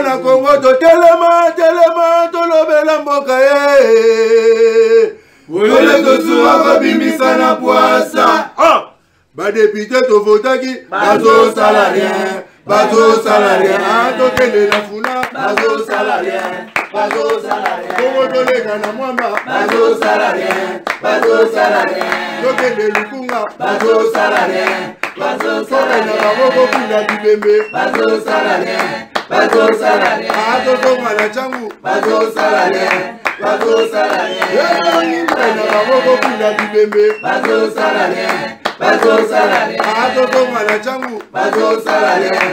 Na Congo to telema to lobela mboka Ole to suwa babimisa na poasa. Ba député to votaki bazo salarien. To kende la funa bazo salarien. Congo to lega na mwamba bazo salarien. To kende lukunga bazo salarien. Na baboko kuna dibembe bazo salarien. Ato tonga na changu bazo salarien. Na baboko kuna dibembe bazo salarien. Ato tonga na changu bazo salarien.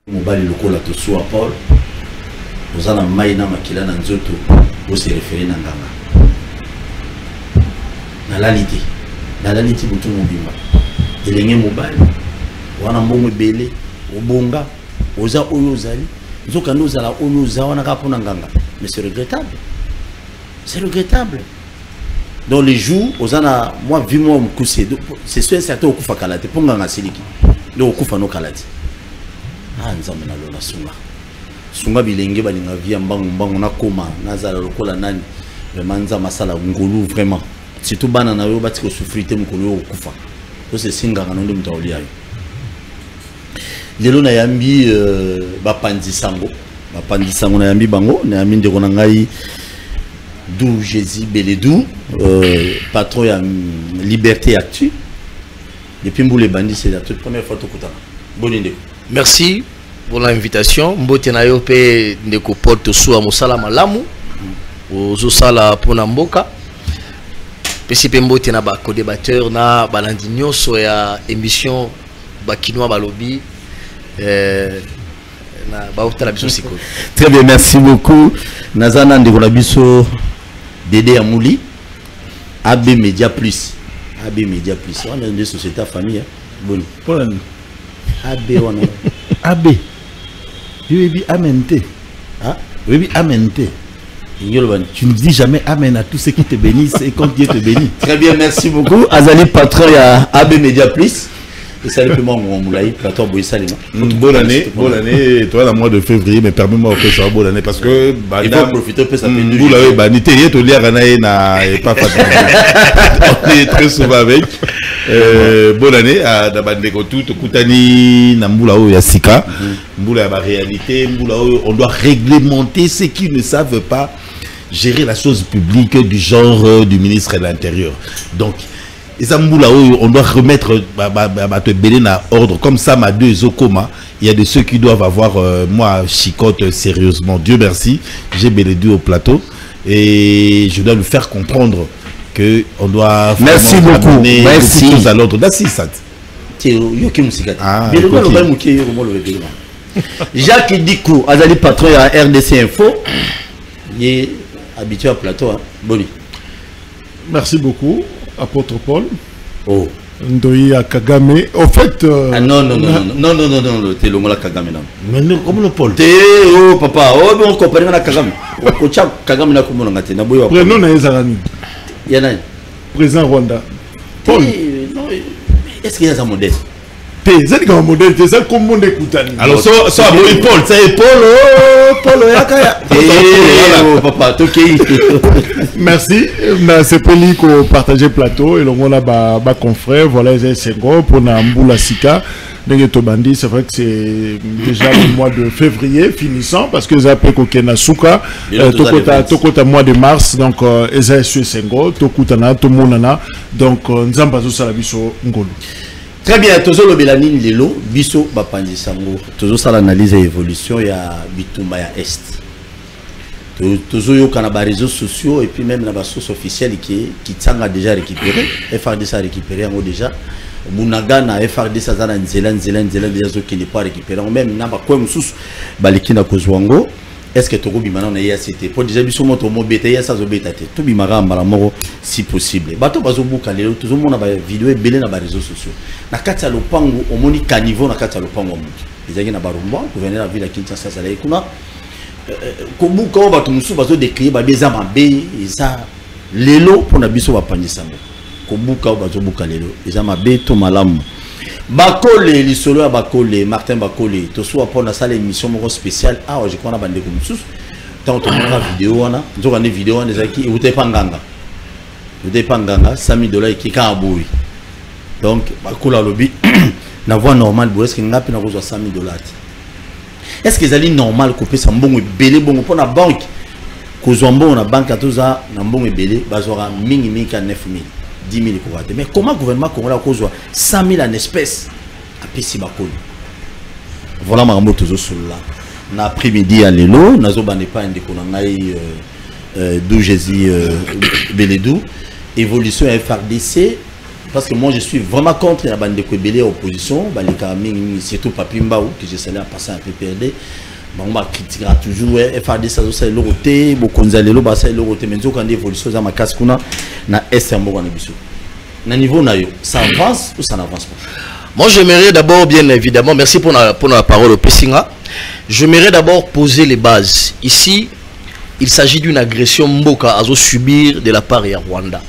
Mobali lokola to soa Paul ozana maina makila na nzoto o se référer na nganga na laliti butu mobimba elenge mobali wana mbongo bele obonga oza oyo ozali nzoka ndo zala oyo ozawana ka pona nganga mais c'est regrettable dans les jours ozana moi vi moi mukuse c'est sûr certain okufa kalate ponga ngasiliki ndo okufa no kalate nzambe na lola sunga bilenge balinga via mbangu na koma nazala lokola nani vraiment nza masala ngolu vraiment surtout bana na yo batiko souffrir te mukolo yo kufa to se singa ngano ndo mtaulia yo lelo na yambi bapandi sango na yambi bango na yambi ndeko na ngai du Jésus Beledou patron ya Liberté Actu depuis Mboule Bandi c'est la toute première fois to kutana bonne idée. Merci pour l'invitation. Mbote na yo pe ndeko porte sous mosala malamu ozo sala pona mboka pesi pe mbote na ba co-débatteur na balandi nyonso ya émission bakinoa balobi na ba utala biso siko. Très bien, merci beaucoup. Nazana ndeko na biso Dédé Amouli AB Media Plus. On est une société à famille bon. AB wana AB oui amenté ah oui amenté tu ne dis jamais amen à tous ceux qui te bénissent et quand Dieu te bénit. Très bien, merci beaucoup. Azali patron ya AB Media Plus et simplement mon moulay plateau Boy Salima. Bonne année toi le mois de février mais permets-moi que ça bonne année parce que il faut profiter peu ça peut vous l'avez banité hier to lire na pas on est très souvent avec bonne année à Dabandeko tout Koutani na mbula o ya sika mbula ya ba réalité mbula o on doit réglementer ceux qui ne savent pas gérer la chose publique du genre du ministre de l'Intérieur. Donc et ça on doit remettre te belé na ordre comme ça ma deux okoma il y a de ceux qui doivent avoir moi chicote sérieusement Dieu merci j'ai belé au plateau et je dois lui faire comprendre que on doit merci beaucoup merci tous à l'ordre d'assistant Jacques Dikou azali patron ya RDC Info il est habitué au plateau hein. Boni merci beaucoup apôtre Paul. Oh. Ndoyi à Kagame. Au fait. Ah non, t'es le mot Kagame non. Mais non, comme le Paul. Oh papa, oh mais on compare na Kagame. Kocha Kagame na kumono ngate na boyo. Prénom na ezalani. Yana. Président Rwanda. Paul. Non, est-ce qu'il y a un modèle? C'est un modèle, c'est ça comme monde écoute. Alors ça Paul, c'est Paul yakaya. Oh papa, toki. Merci. C'est Peli qu'on partageait plateau et on a ba confrère voilà les Sengo pour na Mbula Sika. Bandi, c'est vrai que c'est déjà le mois de février finissant parce que ça peut kokena suka tokota mois de mars donc eza Sengo tokutana tomonana donc nzambazo salabiso ngolo. Très bien, toujours le Bélanine Lelo, biso bapandi sango, toujours ça l'analyse et évolution ya bitumba ya est. Toujours yo kana ba réseaux sociaux et puis même na ba source officielle qui tsanga déjà récupéré, FRDC a récupéré en déjà. Munaga na FRDC ça na nzela déjà qui n'est pas récupéré même na ba kwa mususu baliki na kozwango est-ce que Togo Bimana on a cité pour déjà biso moto mo beta ya ça zo beta te to bimara mbala moko si possible bato bazo buka lelo tout le monde ba vidéo e belé na ba réseaux sociaux na kati ya lopango omoni caniveau na kati ya lopango mutu ezaki na barumba gouverneur la ville ya Kinshasa ça là kuna ko buka o bato musu bazo décrire ba des mabe eza lelo pour na biso ba pandisango ko buka o bazo buka lelo eza mabe to malamu Bakole, l'isolo à Bakole, Martin Bakole, tout soit pour la salle émission spéciale. Ah, je crois qu'on a bandé comme ça. Tant qu'on a une vidéo, on a une vidéo, on a qui vous n'êtes pas nganga. Vous n'êtes pas nganga, $100 qui est à boui. Donc, Bakole a lobby. La voie normale, est-ce qu'il y a $100 000? Est-ce que c'est normal de couper son bon et belé bon pour la banque? Qu'on soit bon, la banque à tout ça, un bon et belé, basera minimum à 9 000. 10 000 kouate. Mais comment le gouvernement congolais a causé 100 000 en espèces à Pessi-Bakoli? Voilà ma remote toujours sur là. L'après-midi à l'élo, nous avons pas un décolongaï d'où Jésus Beledou. Évolution FRDC. Parce que moi je suis vraiment contre la bande de Kouébélé à opposition. Surtout Papimbaou, que j'ai salé à passer un PPRD. On va critiquer toujours FRDC, ça c'est l'oroté, beaucoup de l'élo, ça c'est l'oroté. Mais quand l'évolution dans ma casse qu'on a, na SMO on a biso. Na niveau na yo, ça avance ou ça n'avance pas? Moi j'aimerais d'abord, bien évidemment, merci pour la parole au Pessinga. J'aimerais d'abord poser les bases. Ici, il s'agit d'une agression Mboka à subir de la part de Rwanda.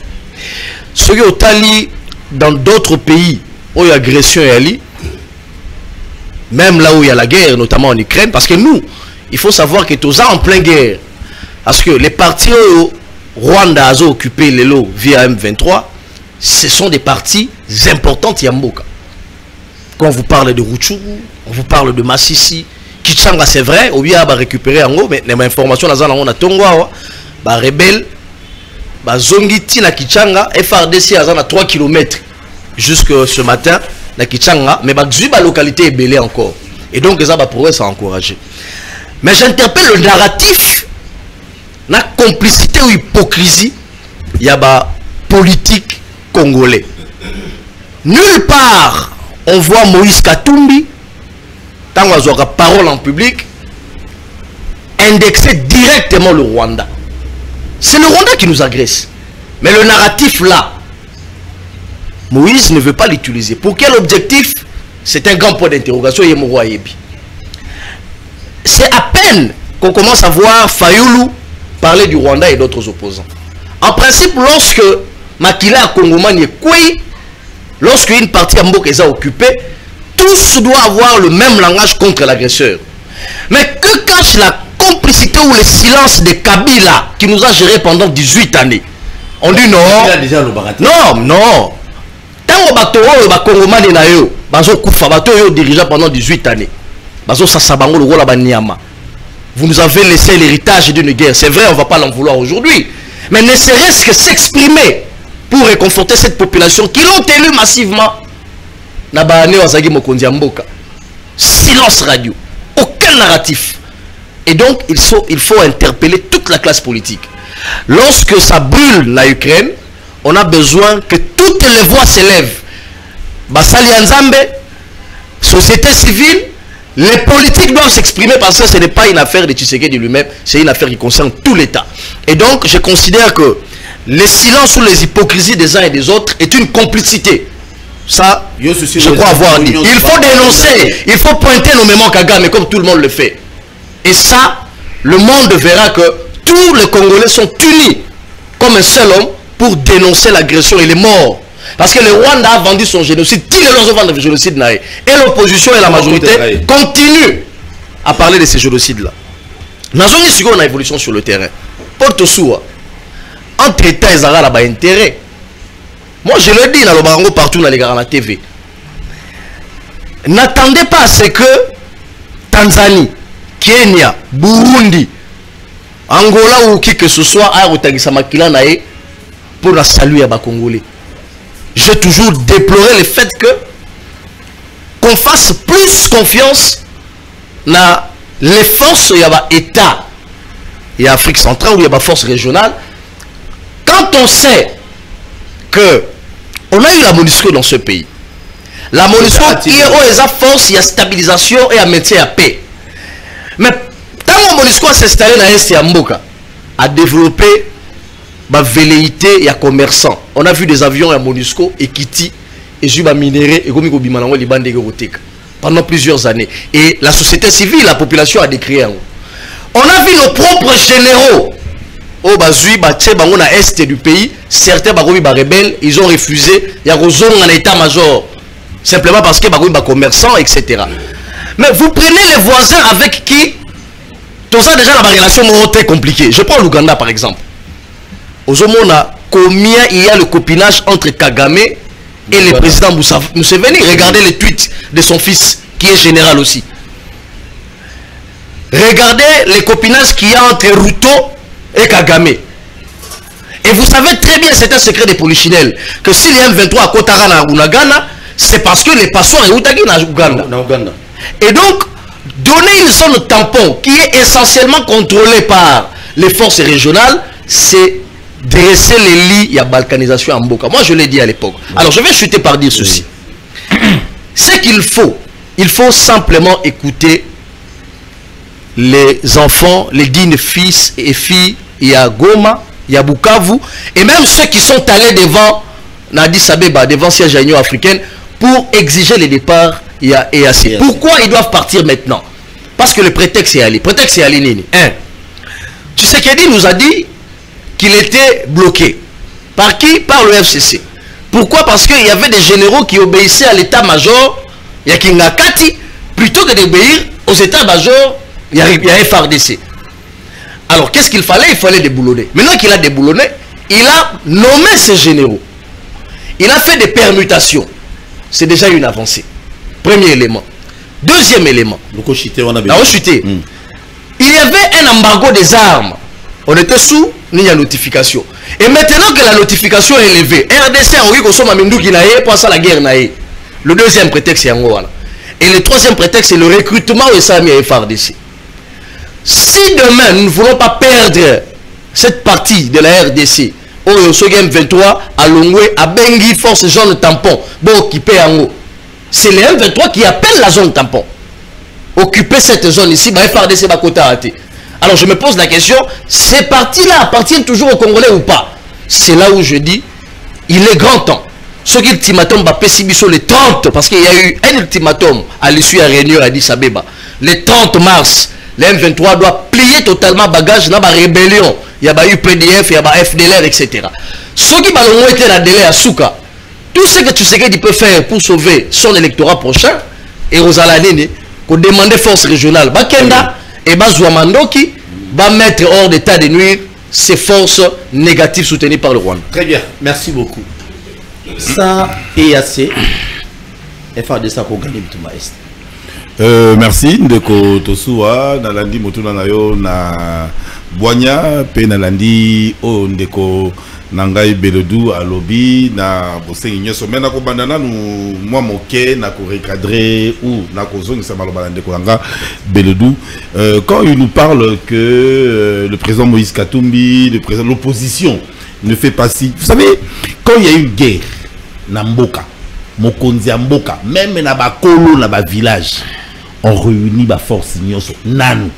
Ce qui est au Tali dans d'autres pays où il y a agression et ali. Même là où il y a la guerre, notamment en Ukraine, parce que nous, il faut savoir que tous en pleine guerre. Parce que les partis où Rwanda a occupé les lots via M23, ce sont des partis importantes Yamboka. Quand on vous parle de Rutshuru, on vous parle de Massissi, Kichanga c'est vrai, ou bien va récupérer en haut, mais les informations là on a Tongwa, bah rebelle, bah Zongiti na Kichanga, FRDC à 3 km jusque ce matin. La Kichanga, mais la localité est belée encore. Et donc, les progrès sont encouragés. Mais j'interpelle le narratif, la complicité ou hypocrisie, il y a politique congolais. Nulle part, on voit Moïse Katumbi, tant qu'on a parole en public, indexer directement le Rwanda. C'est le Rwanda qui nous agresse. Mais le narratif là, Moïse ne veut pas l'utiliser. Pour quel objectif? C'est un grand point d'interrogation. C'est à peine qu'on commence à voir Fayoulou parler du Rwanda et d'autres opposants. En principe, lorsque Makila Kongomani est Kouy, lorsqu'une partie Amboka est occupée, tous doivent avoir le même langage contre l'agresseur. Mais que cache la complicité ou le silence de Kabila qui nous a géré pendant 18 années? On dit non. Non, non. Tant que les Congolais sont dirigeants pendant 18 années, vous nous avez laissé l'héritage d'une guerre. C'est vrai, on ne va pas l'en vouloir aujourd'hui. Mais ne serait-ce que s'exprimer pour réconforter cette population qui l'ont élu massivement. Silence radio. Aucun narratif. Et donc, il faut interpeller toute la classe politique. Lorsque ça brûle la Ukraine, on a besoin que toutes les voix s'élèvent. Basali Nzambe, société civile, les politiques doivent s'exprimer parce que ce n'est pas une affaire de Tshisekedi lui-même, c'est une affaire qui concerne tout l'État. Et donc, je considère que les silences ou les hypocrisies des uns et des autres est une complicité. Ça, je crois avoir dit. Il faut dénoncer, il faut pointer nommément Kagame comme tout le monde le fait. Et ça, le monde verra que tous les Congolais sont unis comme un seul homme pour dénoncer l'agression et les morts. Parce que le Rwanda a vendu son génocide, tous les gens ont vendu le génocide. Et l'opposition et la majorité continuent à parler de ces génocides-là. Nous avons une évolution sur le terrain. Porte Soua, entre États et Zara, là-bas, intérêt. Moi, je le dis dans le barango partout dans les gars à la TV. N'attendez pas à ce que Tanzanie, Kenya, Burundi, Angola ou qui que ce soit a retagissé Makila nae pour la saluer à Congolais. J'ai toujours déploré le fait que qu'on fasse plus confiance dans les forces il y a État et Afrique centrale où il y a force régionale. Quand on sait que on a eu la MONUSCO dans ce pays, la MONUSCO il y a force, il y a stabilisation et un maintien à paix. Mais Tant que MONUSCO s'est installé dans l'Est et à Mboka, a développé ma velléité et à commerçant. On a vu des avions à MONUSCO et Kiti et Juba minéré et comme Bimalango les bandes pendant plusieurs années. Et la société civile, la population a décrié. On a vu nos propres généraux au Bazui, Bango na Est du pays, certains Bagobi rebelles, ils ont refusé, il y a un état-major. Simplement parce que Bagobi commerçants, etc. Mais vous prenez les voisins avec qui tout ça déjà la relation est très compliquée. Je prends l'Ouganda par exemple. Aux Omona, combien il y a le copinage entre Kagame et le président Museveni. Regardez les tweets de son fils qui est général aussi. Regardez les copinages qu'il y a entre Ruto et Kagame. Et vous savez très bien, c'est un secret des polichinelles, que s'il y a M23 à Kotara ou Nagana, c'est parce que les passeurs sont en Ouganda. Et donc, donner une zone tampon qui est essentiellement contrôlée par les forces régionales, c'est dresser les lits, il y a balkanisation en Mboka. Moi, je l'ai dit à l'époque. Alors, je vais chuter par dire ceci. C'est qu'il faut, il faut simplement écouter les enfants, les dignes fils et filles, il y a Goma, il y a Bukavu, et même ceux qui sont allés devant Addis Abeba, devant siège de l'Union africaine, pour exiger le départ EAC. Pourquoi ils doivent partir maintenant? Parce que le prétexte est allé. Prétexte est allé, Nini. Tshisekedi nous a dit qu'il était bloqué. Par qui? Par le FCC. Pourquoi? Parce qu'il y avait des généraux qui obéissaient à l'état-major, il y a Kingakati, plutôt que d'obéir aux états-majors, il y a FARDC. Alors, qu'est-ce qu'il fallait? Il fallait déboulonner. Maintenant qu'il a déboulonné, il a nommé ses généraux. Il a fait des permutations. C'est déjà une avancée. Premier élément. Deuxième élément. Il y avait un embargo des armes. On était sous la notification. Et maintenant que la notification est levée, RDC a envoyé pour ça la guerre. Le deuxième prétexte, c'est Angola. Et le troisième prétexte, c'est le recrutement au SAMI et FARDC. Si demain, nous ne voulons pas perdre cette partie de la RDC, au Sogem 23, à Longwe, à Bengi, force zone tampon, bon, occuper Ango. C'est les M23 qui appellent la zone tampon. Occuper cette zone ici, bah, FARDC va côté arrêté. Alors je me pose la question, ces partis-là appartiennent toujours aux Congolais ou pas? C'est là où je dis, il est grand temps. Ce qui ultimatum va passer sur les 30, parce qu'il y a eu un ultimatum à l'issue de la réunion à Addis Abeba. Le 30 mars, le M23 doit plier totalement bagage dans la rébellion. Il y a eu PDF, il y a eu FDLR, etc. Ce qui va été la délai à Souka, tout ce que Tshisekedi peut faire pour sauver son électorat prochain, et Rosalanene, qu'on demande force régionale, Bakenda et Bazouamandoki va mettre hors d'état de nuire ces forces négatives soutenues par le Rwanda. Très bien, merci beaucoup. Ça, EAC, FARDC a gagné le Est. Merci ndeko Tosua nalandi motuna na yo na Boanya pe nalandi o ndeko nangai Beledou alobi na bosengi nyoso mena ko bandana nu moi moké na ko recadrer ou na ko zongisa maloba ndeko nanga Beledou quand il nous parle que le président Moïse Katumbi, le président de l'opposition ne fait pas si, vous savez, quand il y a une guerre na mboka mokonzi ya mboka même na ba kolo na ba village, on réunit la force nanu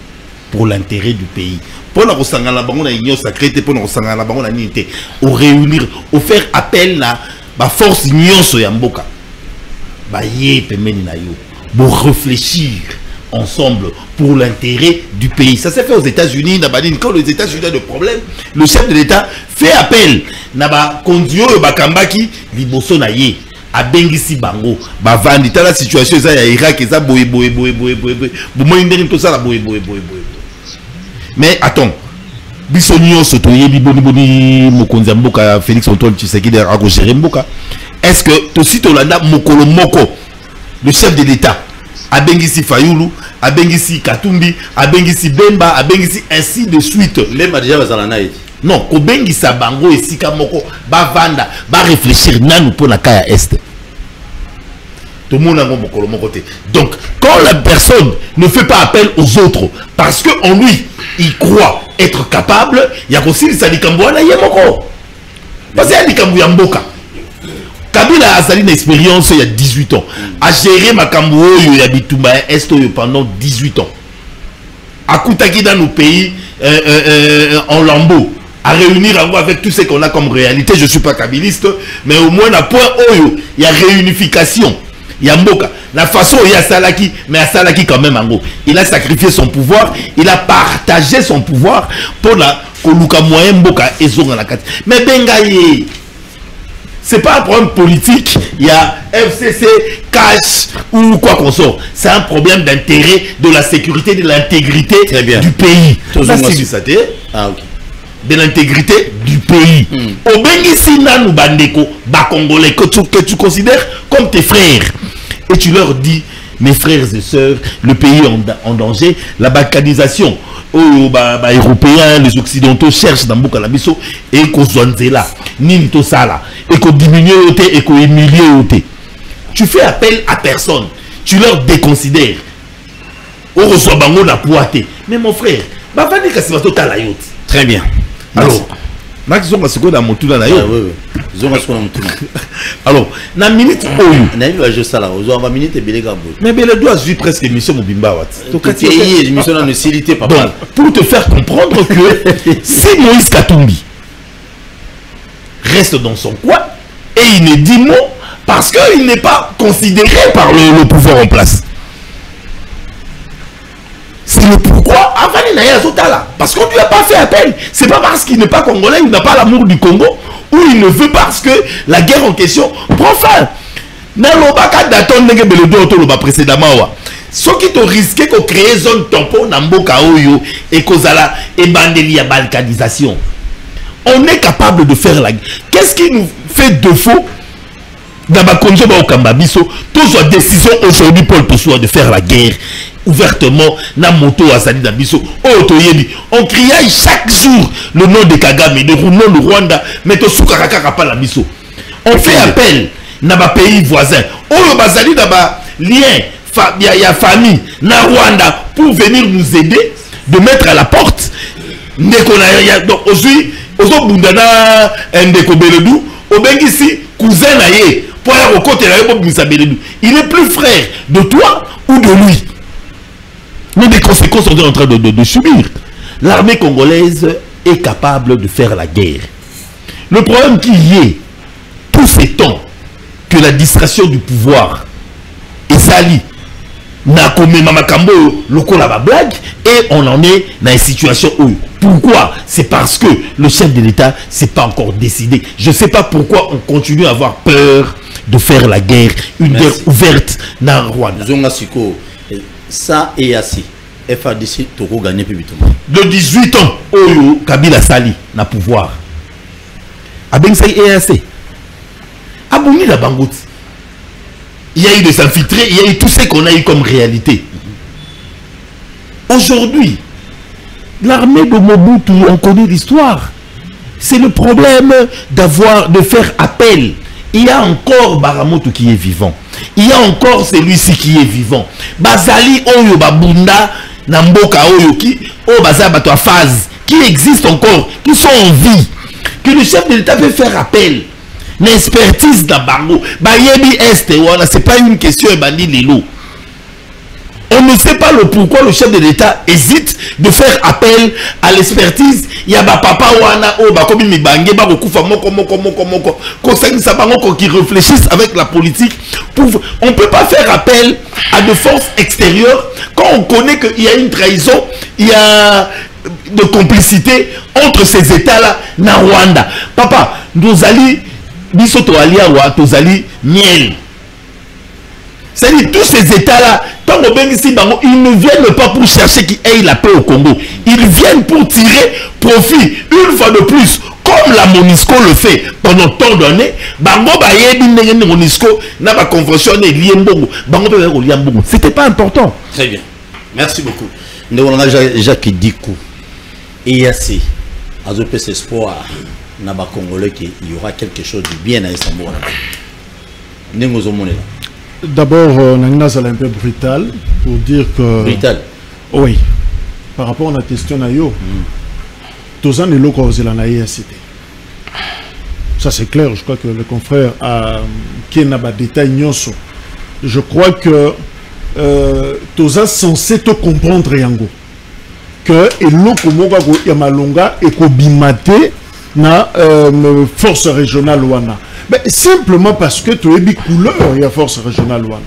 pour l'intérêt du pays. Pour nous ressentir bango na union sacrée, pour nous ressentir la bango na unité, au réunir, au faire appel à la force nyonso ya mboka. Ba yé pemeni na yo, pour réfléchir ensemble pour l'intérêt du pays. Ça s'est fait aux États-Unis, quand les États-Unis ont des problèmes, le chef de l'État fait appel na ba kondio ba kambaki liboso na ye. A Bengisi Bango, Bavandi, la situation ça y a Irak et ça boy. Mais attends, Bissonio Sotoye, Biboni Mokonza Mboka, Félix Antoine Tshisekedi a géré Mboka. Est-ce que Tosi Tolanda Mokolo Moko, le chef de l'État, a Bengisi Fayoulou, a Bengisi Katumbi, a Bengisi Bemba, a Bengisi ainsi de suite. Les Madja Bazalanaï. Non, Kobengisa Bango et Sika Moko, Bavanda, va réfléchir nanou pour la Kaya Est. Tout le monde a mon côté. Donc, quand la personne ne fait pas appel aux autres, parce qu'en lui, il croit être capable, il y a aussi les Salikambouana Yamoko. Parce qu'il y a des Kambouamboka. Kabila a sali une expérience il y a 18 ans. A géré ma Kambouo Yabitumba Est pendant 18 ans. à Koutaki dans nos pays en lambeaux, à réunir avec tout ce qu'on a comme réalité. Je ne suis pas kabiliste, mais au moins, à point Oyo, il y a réunification. Il y a Mboka. La façon, il y a Salaki, mais à Salaki quand même, en gros. Il a sacrifié son pouvoir, il a partagé son pouvoir pour la Koluka moyen Mboka et Zongalakati. Mais Bengaye, c'est pas un problème politique, il y a FCC, cash ou quoi qu'on sort. C'est un problème d'intérêt, de la sécurité, de l'intégrité du pays. Ah, ok. De l'intégrité du pays. Au Bengissi Nanou Bandeko, Congolais, que tu considères comme tes frères. Et tu leur dis, mes frères et sœurs, le pays en danger, la balkanisation. Européens, les occidentaux cherchent dans beaucoup la mission et qu'on là, ninto sala, et qu'on diminue et qu'on humilie. Tu fais appel à personne, tu leur déconsidères. On reçoit bango na poité. Mais mon frère, très bien. Alors, alors, na minute mais le doigt presque émission Mobimba. Pour te faire comprendre que si Moïse Katumbi reste dans son coin et il ne dit mot parce qu'il n'est pas considéré par le pouvoir en place. C'est le pourquoi Avani Naya Zotala. Parce qu'on ne lui a pas fait appel. C'est pas parce qu'il n'est pas congolais, il n'a pas l'amour du Congo, ou il ne veut parce que la guerre en question prend fin. Nalobaka daton nege beledo otoloba précédemment. Ce qui te risque de créer zone tampon Namboka Oyo et Kozala et Bandeli à balkanisation. On est capable de faire la guerre. Qu'est-ce qui nous fait défaut dans ma conjoint au Kambabiso? Tous les décisions aujourd'hui pour le de faire la guerre ouvertement na moto azali na biso on criait chaque jour le nom de Kagame, le nom de Rwanda, mais to soukaraka pas la biso. On fait appel na ba pays voisins oyo bazali na ba lien ya famille na Rwanda pour venir nous aider de mettre à la porte ndeko na donc aujourd'hui ozobundana ndeko Beledu obengisi cousin na ye pour aller au côté na yo Beledu. Il est plus frère de toi ou de lui. Mais des conséquences sont en train de subir. L'armée congolaise est capable de faire la guerre. Le problème qu'il y ait tous ces temps que la distraction du pouvoir est salie, n'a commis Mamakambo loko la blague et on en est dans une situation où. Pourquoi? C'est parce que le chef de l'État s'est pas encore décidé. Je ne sais pas pourquoi on continue à avoir peur de faire la guerre, une guerre ouverte dans Rwanda. Ça et assis. FADC Toko gagné plus vite. De 18 ans, Oyo Kabila Sali na pouvoir. Abengsa EAC. Abouni la Bangout. Il y a eu des infiltrés, il y a eu tout ce qu'on a eu comme réalité. Aujourd'hui, l'armée de Mobutu, on connaît l'histoire. C'est le problème de faire appel. Il y a encore Baramoto qui est vivant. Il y a encore celui-ci qui est vivant. Bazali Oyo Babunda Namboka Oyo qui phase qui existe encore, qui sont en vie. Que le chef de l'État peut faire appel. L'expertise d'Abango. Bayebi Est, c'est pas une question Ebani Lelo. On ne sait pas le pourquoi le chef de l'État hésite de faire appel à l'expertise. Il y a papa wana o bakobi mibange ba kokufa moko qui réfléchissent avec la politique. On ne peut pas faire appel à de forces extérieures quand on connaît qu'il y a une trahison, il y a de complicité entre ces États-là na Rwanda. Papa, nous allons bisoto alia wa tozali miel. C'est-à-dire tous ces États-là, ils ne viennent pas pour chercher qu'il ait la paix au Congo. Ils viennent pour tirer profit une fois de plus, comme la MONUSCO le fait pendant tant d'années. C'était pas important. Très bien. Merci beaucoup. Nous avons Jacques Dikou. Et il y a ces espoirs dans les Congolais qu'il y aura quelque chose de bien à Istanbul. Nous avons d'abord, Nagna c'est un peu brutal pour dire que... Brutal? Oui. Par rapport à la question, tous les locaux de la cité. Ça c'est clair, je crois que le confrère a Kenaba détail Nyonso. Je crois que tous sont censés te comprendre Yango. que eloko moko ya malonga et ko bimate na force régionale wana. Ben, simplement parce que tu es bi couleur il y a force régionale wana.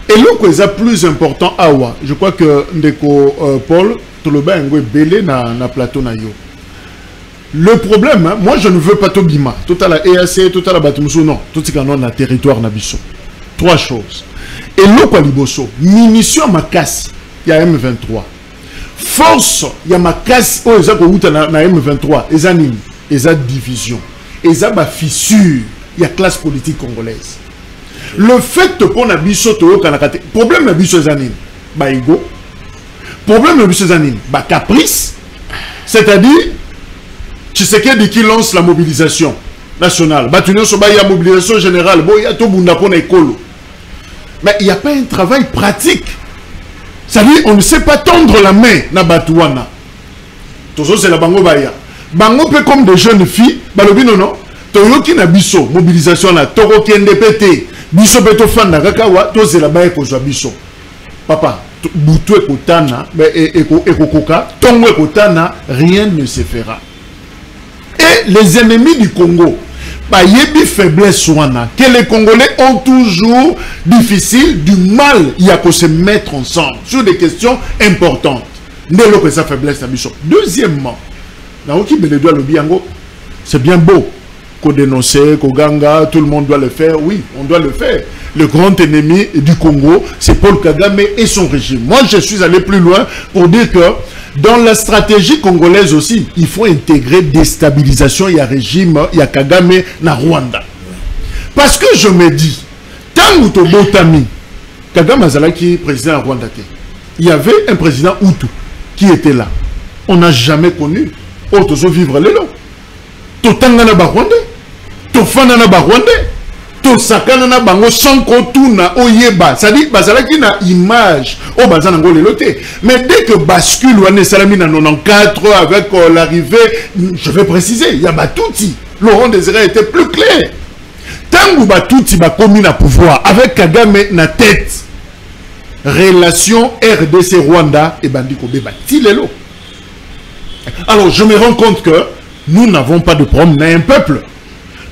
Et l'autre est plus important awa. Je crois que ndeko Paul Toloba ngwe belé na plateau na yo. Le problème, hein, moi je ne veux pas tout bima. Tout à la EAC, tout à la Batumusu, non. Tout ce qu'on a na territoire na biso. Trois choses. Et l'autre à Liboso, munition makasi, il y a M23. Force, il y a makasi, oh, ils ont na M23, ils ont nini, ils ont division, ils ont fissure, il y a classe politique congolaise. Le fait que pour Nabiso, problème Nabiso Zanine, bah ego, problème Nabiso Zanine, bah caprice, c'est-à-dire, tu sais qui lance la mobilisation nationale, bah tu n'as pas la mobilisation générale, bon, il y a tout le monde pour l'école. Mais il n'y a pas un travail pratique. C'est-à-dire, on ne sait pas tendre la main na Batouana. Tout ça, c'est la bango baya. Bango peut comme des jeunes filles, balobi non non, toyoki na biso, mobilisation na, toro ki NDPT, biso beto fan na kakawa, to c'est la baya ko biso. Papa, boutou ekotana, ekokoka, tongo ekotana, rien ne se fera. Et les ennemis du Congo, bah, yebi faiblesse wana, que les Congolais ont toujours difficile, du mal, il y a qu'à se mettre ensemble sur des questions importantes. N'est-ce que sa faiblesse à Bishop. Deuxièmement, c'est bien beau qu'on dénonce, qu'on ganga, tout le monde doit le faire. Oui, on doit le faire. Le grand ennemi du Congo, c'est Paul Kagame et son régime. Moi, je suis allé plus loin pour dire que dans la stratégie congolaise aussi, il faut intégrer déstabilisation. Il y a régime, il y a Kagame na Rwanda. Parce que je me dis, tant que Botami, Kagame Azalaki, président de Rwanda, il y avait un président Hutu qui était là. On n'a jamais connu. Autos vivre les lots. Totangana ba Rwandais, Tofanana ba Rwandais, Tosakana na bango sanko tuna oyeba. C'est-à-dire, bazalaki na image au bazan ngo le loté. Mais dès que bascule wane salami na 94 avec l'arrivée, je vais préciser, il y a Batouti. Laurent Désiré était plus clair. Tangu Batouti ba commis na pouvoir avec Kagame na tête. Relation RDC Rwanda et Bandiko Beba Tilelo. Alors je me rends compte que nous n'avons pas de problème dans un peuple.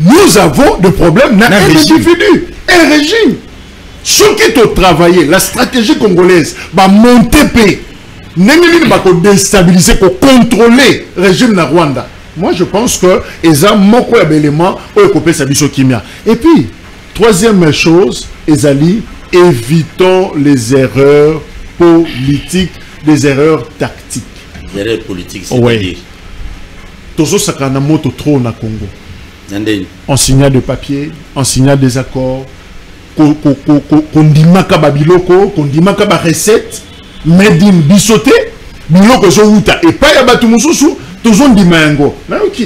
Nous avons des problèmes dans un individu, un régime. Ceux qui ont travaillé, la stratégie congolaise, va monter paix. N'est-ce pas déstabiliser, pour contrôler le régime de Rwanda. Moi, je pense que ils ont beaucoup d'éléments pour couper sa bicho kimia. Et puis, troisième chose, Ezali, évitons les erreurs politiques, les erreurs tactiques. Les erreurs politiques, c'est-à-dire toujours ça qu'on a moto trop na Congo. On signe des papiers, on signe des accords, qu'on dit makaba biloko, qu'on dit makaba recette, made in bisoté, biloko zo uta et pas ya batu mususu, toujours dit mango. Mais ok,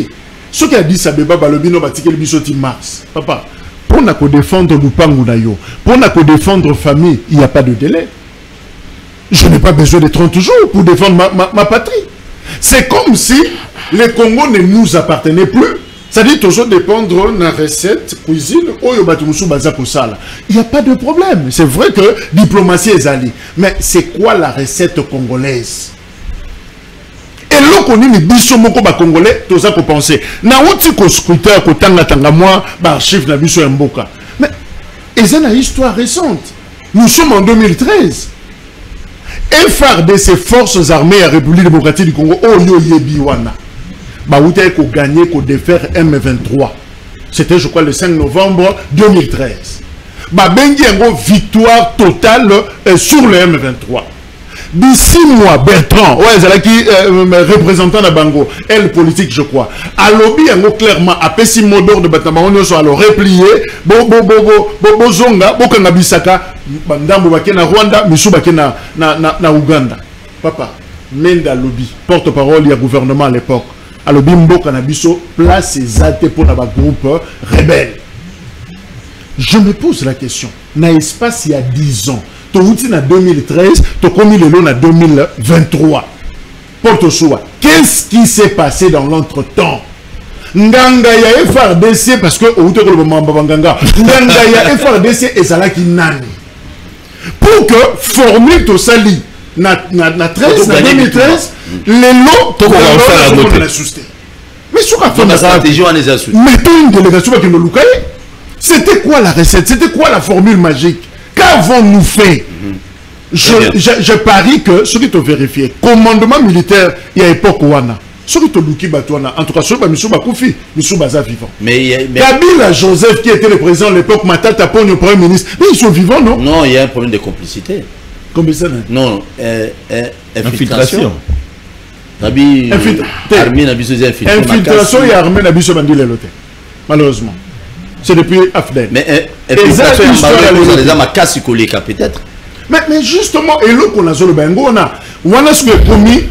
ce qui a dit ça beba balobino batike le bisoti mars. Papa, pour na ko défendre lupangu na yo, pour na ko défendre famille, il n'y a pas de délai. Je n'ai pas besoin de 30 jours pour défendre ma patrie. C'est comme si le Congo ne nous appartenait plus. C'est-à-dire toujours dépendre de la recette, cuisine, il n'y a pas de problème. C'est vrai que diplomatie est allée. Mais c'est quoi la recette congolaise? Et là, on dit que Congolais, tout ça qu'on pensait. Na outi ko scooter, ko tanga moi, archive na biso mboka. Mais c'est une histoire récente. Nous sommes en 2013. FARDC, Forces armées à la République démocratique du Congo, Oyo Yebiwana. Baouta ko gagné, ko défaire M23. C'était, je crois, le 5 novembre 2013. Babengi une victoire totale sur le M23. D'ici mois, Bertrand, ouais, qui représentant de Bango, elle politique, je crois. À lobby, clairement, à Pessi Modor de Batama, on soit alors replié, bo zonga, bo kangabisaka, bandambo bakena Rwanda, misu bakena na Uganda. Papa, Menda lobby, porte-parole, il y a gouvernement à l'époque. À lobby mboka na biso, place exaltée pour la groupe rebelle. Je me pose la question, na espace il y a 10 ans, tu es en 2013, tu es commis le long en 2023. Porto Soua, qu'est-ce qui s'est passé dans l'entretemps? Nganga ya FARDC, parce que au le moment Nganga ya FARDC et Zalaki Nani. Pour que formule to sali, na 13 na 2013 lelo to la souster mais sur la stratégie on les a soutenus. mettons une délégation qui nous loukaye. C'était quoi la recette, c'était quoi la formule magique, qu'avons-nous fait? Je parie que ceux qui t'ont vérifié commandement militaire il y a époque wana ceux qui t'ont louki batouana en tout cas ceux qui sont bakoufi ils sont baza vivants. Mais Kabila Joseph qui était le président à l'époque, Matata Pone le premier ministre, mais ils sont vivants, non? Non, il y a un problème de complicité. Combien ça? Non, infiltration. Infiltration et armée n'abisso bandi les lotés. Malheureusement. C'est depuis Afden. Mais peut-être. Mais justement, et là qu'on a sur le bengo, on a ce que promis,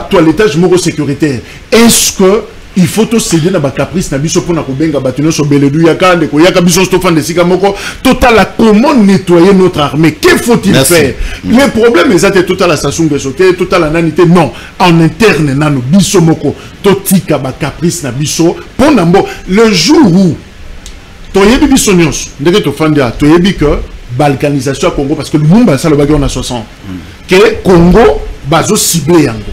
toilettage moro sécuritaire. Est-ce que il faut tout céder dans la caprice, na biso pour na kubenga bâtiment sur Beledou yaka ndeko yaka biso stofan de sikamoko total comment nettoyer notre armée? Que faut-il faire? Le problème est que total la station de sauter, total la nanité non en interne nano biso moko totika ba caprice na biso pour nambo le jour où toyebi biso nyos ndeke to fanda toyebi que balkanisation à Congo parce que le monde ça le bagage on a 60 que Congo bazo ciblé yango.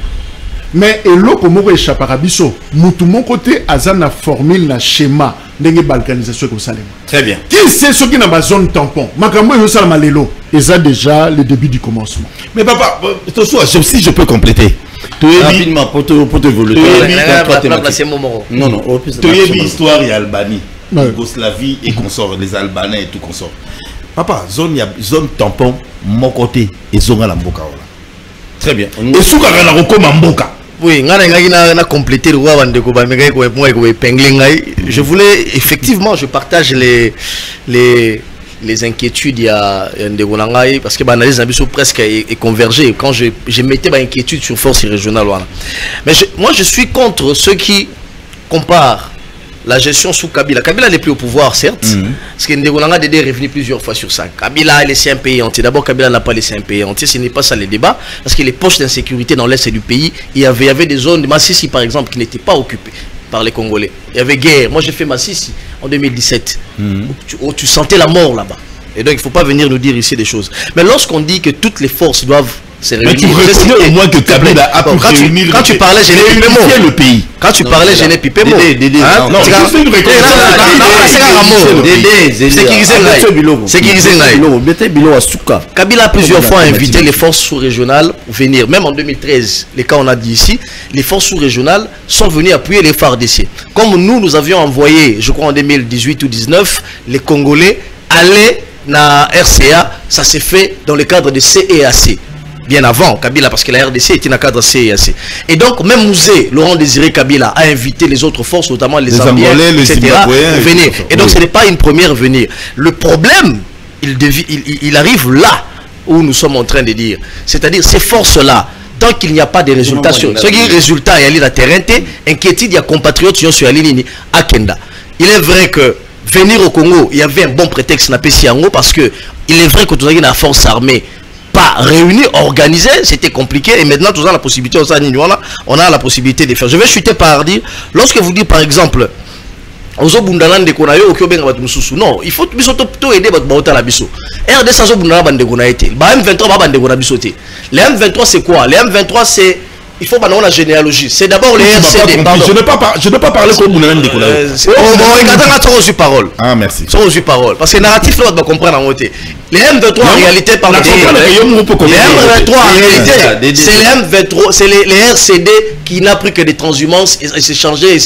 Mais et là comme on échappe à biso mutu mon côté azana formule na schéma ndenge balkanisation ko salema. Très bien. Qui c'est ce qui n'a pas zone tampon makambo yo sala malelo et ça déjà le début du commencement. Mais papa si je peux compléter rapidement pour te évoluer. Non tu as l'histoire et Albanie, Yougoslavie et consort, les Albanais et tout consort. Papa, zone tampon, mon côté, et zone à la mboka. Très bien. Et sous la recommande mboka. Oui, je voulais effectivement, je partage les inquiétudes, il y a parce que l'analyse a presque convergé quand je mettais ma inquiétude sur force régionale. Mais moi je suis contre ceux qui comparent la gestion sous Kabila. Kabila n'est plus au pouvoir, certes, parce qu'il a est revenu plusieurs fois sur ça. Kabila a laissé un pays entier. D'abord, Kabila n'a pas laissé un pays entier. Ce n'est pas ça le débat, parce que les poches d'insécurité dans l'est du pays, il y avait des zones de Massissi, par exemple, qui n'étaient pas occupées par les Congolais. Il y avait guerre. Moi, j'ai fait Massissi en 2017, où tu sentais la mort là-bas. Et donc, il ne faut pas venir nous dire ici des choses. Mais lorsqu'on dit que toutes les forces doivent se réunir... Mais tu reconnais au moins que Kabila a pu réunir... Quand tu parlais, je n'ai pipé mot. Le pays. Quand tu parlais, je n'ai pipé mot. Non, c'est juste une reconnaissance. Kabila a plusieurs fois invité les forces sous-régionales à venir. Même en 2013, les cas on a dit ici, les forces sous-régionales sont venues appuyer les FARDC. Comme nous avions envoyé, je crois en 2018 ou 2019, les Congolais allaient na RCA, ça s'est fait dans le cadre de CEAC. Bien avant Kabila, parce que la RDC était dans le cadre CEAC. Et donc, même Mouzé, Laurent Désiré Kabila, a invité les autres forces, notamment les Zambiens, etc., à venir. Et donc, ce n'est pas une première venue. Le problème, il arrive là où nous sommes en train de dire. C'est-à-dire, ces forces-là, tant qu'il n'y a pas de résultats, ce qui est résultat, il y a la terrain, inquiétude, il y a compatriotes qui sont sur la ligne à Kenda. Il est vrai que venir au Congo, il y avait un bon prétexte na Pesiango parce que il est vrai que tout la force armée pas réunie, organisée, c'était compliqué et maintenant tout ça la possibilité on a la possibilité de faire. Je vais chuter par dire, lorsque vous dites par exemple non, il faut aider votre la biso. RDC M23 les M23 c'est quoi? Les M23 c'est il faut la généalogie. C'est d'abord les RCD. Je ne peux pas parler comme vous n'avez pas parole. Ah, merci. Sans parole. Parce que le narratif, là, on va comprendre en côté. Les M23 en réalité, par les M23 en réalité, c'est les M23, c'est les RCD qui n'a pris que des transhumances et s'est changé,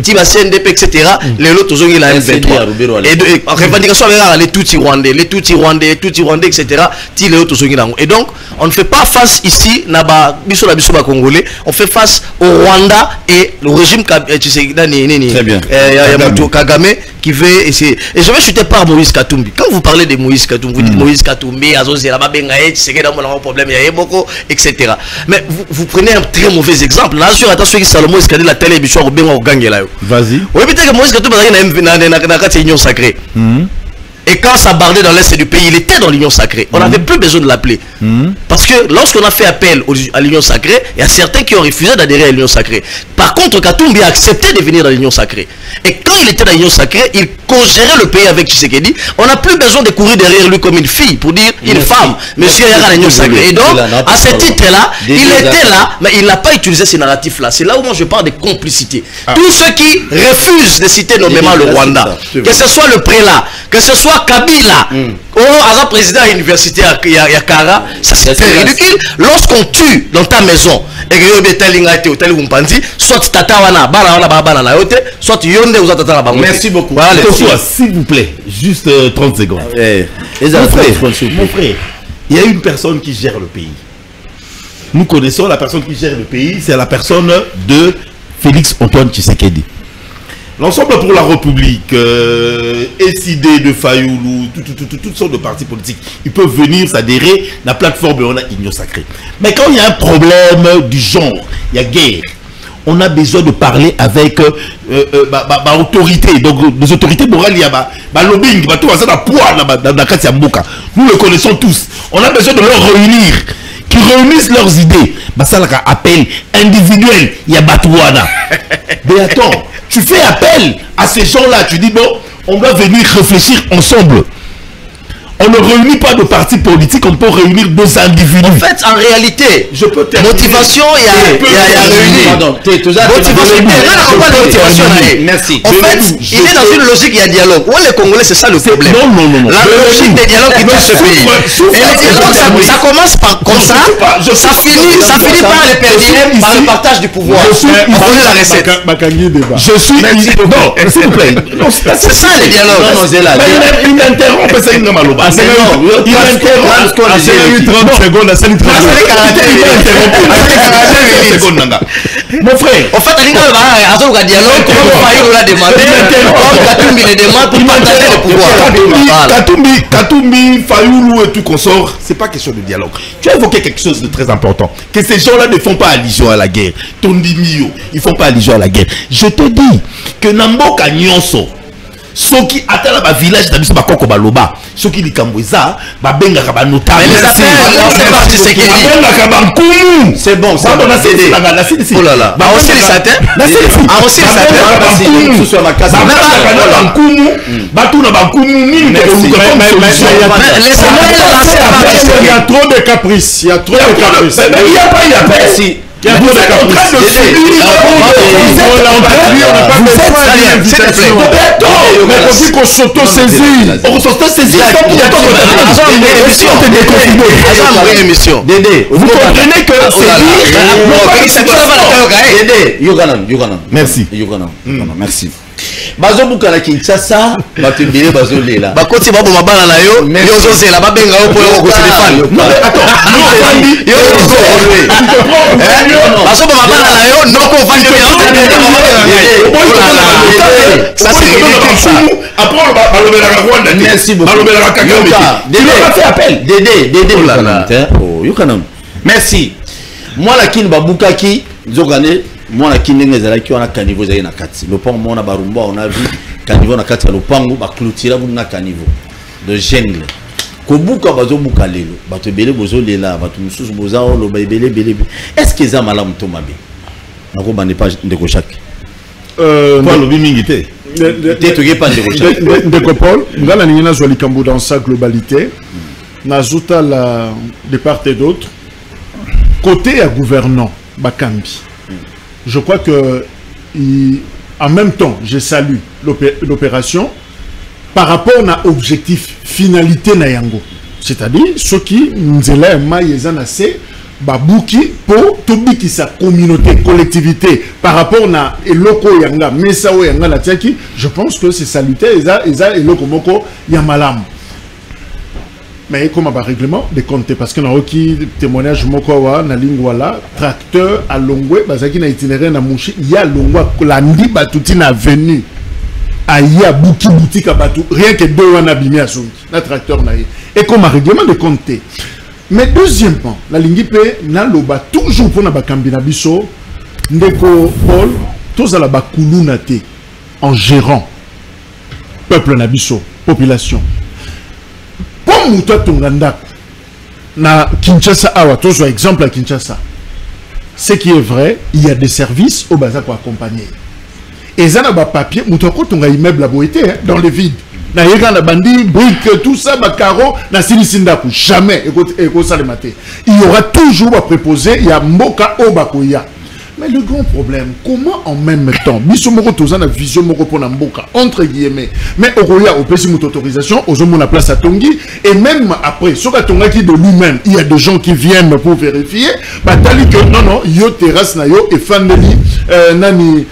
Tima CNDP, etc. Les autres, ils ont la M23. Et en revendication, les tout Rwandais, etc. Les autres, et donc, on ne fait pas face ici, Congolais, on fait face au Rwanda et le régime Kagame qui veut essayer. Et je vais chuter par Moïse Katumbi. Quand vous parlez de Moïse Katumbi, vous dites Moïse Katumbi, problème, il y a beaucoup, etc. Mais vous prenez un très mauvais exemple. Là, sur attention, Salomon Escadé, la télévision, au Gangela. Vas-y. Oui, peut-être que Moïse Katumbi a une union sacrée. Et quand ça bardait dans l'est du pays, il était dans l'union sacrée. On n'avait plus besoin de l'appeler. Parce que lorsqu'on a fait appel à l'union sacrée, il y a certains qui ont refusé d'adhérer à l'union sacrée. Par contre, Katumbi a accepté de venir dans l'union sacrée. Et quand il était dans l'union sacrée, il co-gérait le pays avec Tshisekedi. On n'a plus besoin de courir derrière lui comme une fille pour dire une femme. Monsieur Yara l'union sacrée. Et donc, à ce titre-là, il était là, mais il n'a pas utilisé ces narratifs-là. C'est là où moi je parle de complicité. Tous ceux qui refusent de citer nommément le Rwanda, que ce soit le prélat, que ce soit Kabila, ou président à l'université à Kara, ça c'est ridicule. Lorsqu'on tue dans ta maison, et que soit tata wana bana na yote, soit yonde ou tata na. Merci beaucoup. S'il vous plaît, juste 30 secondes. Mon frère, il y a une personne qui gère le pays. Nous connaissons la personne qui gère le pays, c'est la personne de Félix Antoine Tshisekedi. L'ensemble pour la République, SID de Fayoulou, toutes sortes de partis politiques, ils peuvent venir s'adhérer à la plateforme on a Union Sacrée. Mais quand il y a un problème du genre, il y a guerre, on a besoin de parler avec autorité. Donc, des autorités morales, il y a lobbying, nous le connaissons tous. On a besoin de leur réunir, qui réunissent leurs idées. Ça appel individuel, il y a Batouana. Mais attends, tu fais appel à ces gens-là, tu dis bon, on va venir réfléchir ensemble. On ne réunit pas de partis politiques, on peut réunir deux individus. En fait, en réalité, je peux motivation, il y a réuni. Motivation, merci. En fait, il est dans une logique, il y a dialogue. Où les Congolais, c'est ça le problème. Non. La logique des dialogues qui touche ce pays. Et les dialogues, ça commence par comme ça, ça finit par les PDM, par le partage du pouvoir. On connaît la recette. Je suis... Non, s'il vous plaît. C'est ça les dialogues. Il m'interrompt, c'est une maloba. Il interrompt 30 secondes. Mon frère, en fait, il dialogue, Katumbi, Fayoulou et tout consort, c'est pas question de dialogue. Tu as évoqué quelque chose de très important, que ces gens-là ne font pas allusion à la guerre. Tondimio, ils font pas allusion à la guerre. Je te dis que Namboka Nyonso, ceux qui attendent le village de Bakoko Baloba, ceux qui likambouza, Babenga Kabanota, c'est bon, c'est bon. Oh là là, aussi les satins, aussi les il y a trop de caprices, il y a trop de caprices. Il n'y a pas, vous êtes en train de subir. Mais qu'on s'auto-saisit. On s'auto-saisit. Dédé, vous comprenez que merci. Merci. Bazo bukala Kinshasa, batubile bazo lela. Bakoti babo mabana na yo, yozo zela babenga yo pour ko téléphone. Non mais attends, bazo mabana na yo, noko vandi ça c'est ridicule. Après balobela Rwanda. Merci beaucoup. Balobela Kagame. Dédé a fait appel. Dédé oh Yokanam. Merci. Moi la kin babukaki zogane moi la kinenge zalaki on a caniveau zaye na kati le pont mona barumba on a vu caniveau na kati le pango ba clôturer bu na caniveau de jungle ko buka bazo buka lelo bato belé bozo lela bato mususu boza lo ba belé est-ce que za malamu to mabe nako bande pas ndeko chaque toi lobi mingité te to pas ndeko chaque ndeko Paul ngala ningina zo likambo dans sa globalité nazuta la de part et d'autre côté à gouvernant Bakambi. Je crois que, en même temps, je salue l'opération par rapport à l'objectif, finalité na yango. C'est-à-dire, ceux qui nous élèvent, babouki pour tobiki sa communauté, collectivité, par rapport à eloko yanga, mesao yanga la tiaki, je pense que c'est salutaire, et eloko moko yamalam. Mais comme un règlement de compte, parce que dans le témoignage mokowa na lingwala tracteur à longwe bazaki na itinéraire na mushi ya longwa landi batuti na venu aya buki boutique batu rien que deux wana bimi à son na tracteur na et comme un règlement de compte. Mais deuxièmement la lingipe na loba toujours pour na bakambi na biso ndeko Paul tous à la bakuluna te en gérant peuple na biso population. Comme toi tonganda na Kinshasa awa tozo exemple à Kinshasa. Ce qui est vrai, il y a des services au bazar pour accompagner. Et ça n'a pas papier, muto ko tonga immeuble la beauté dans le vide. Na yega na bandi briques tout ça ba carreau na silisinda ku jamais eko salemate. Il y aura toujours à préposer, il y a mboka obakoya. Mais le grand problème, comment en même temps, biso moko toza na vision moko pona mboka entre guillemets, mais okoya au pesi muto autorisation, ozomo na place à Tongi et même après, soka tonga qui de lui-même, il y a des gens qui viennent pour vérifier, batali que non yo terrasse na yo et faneli nani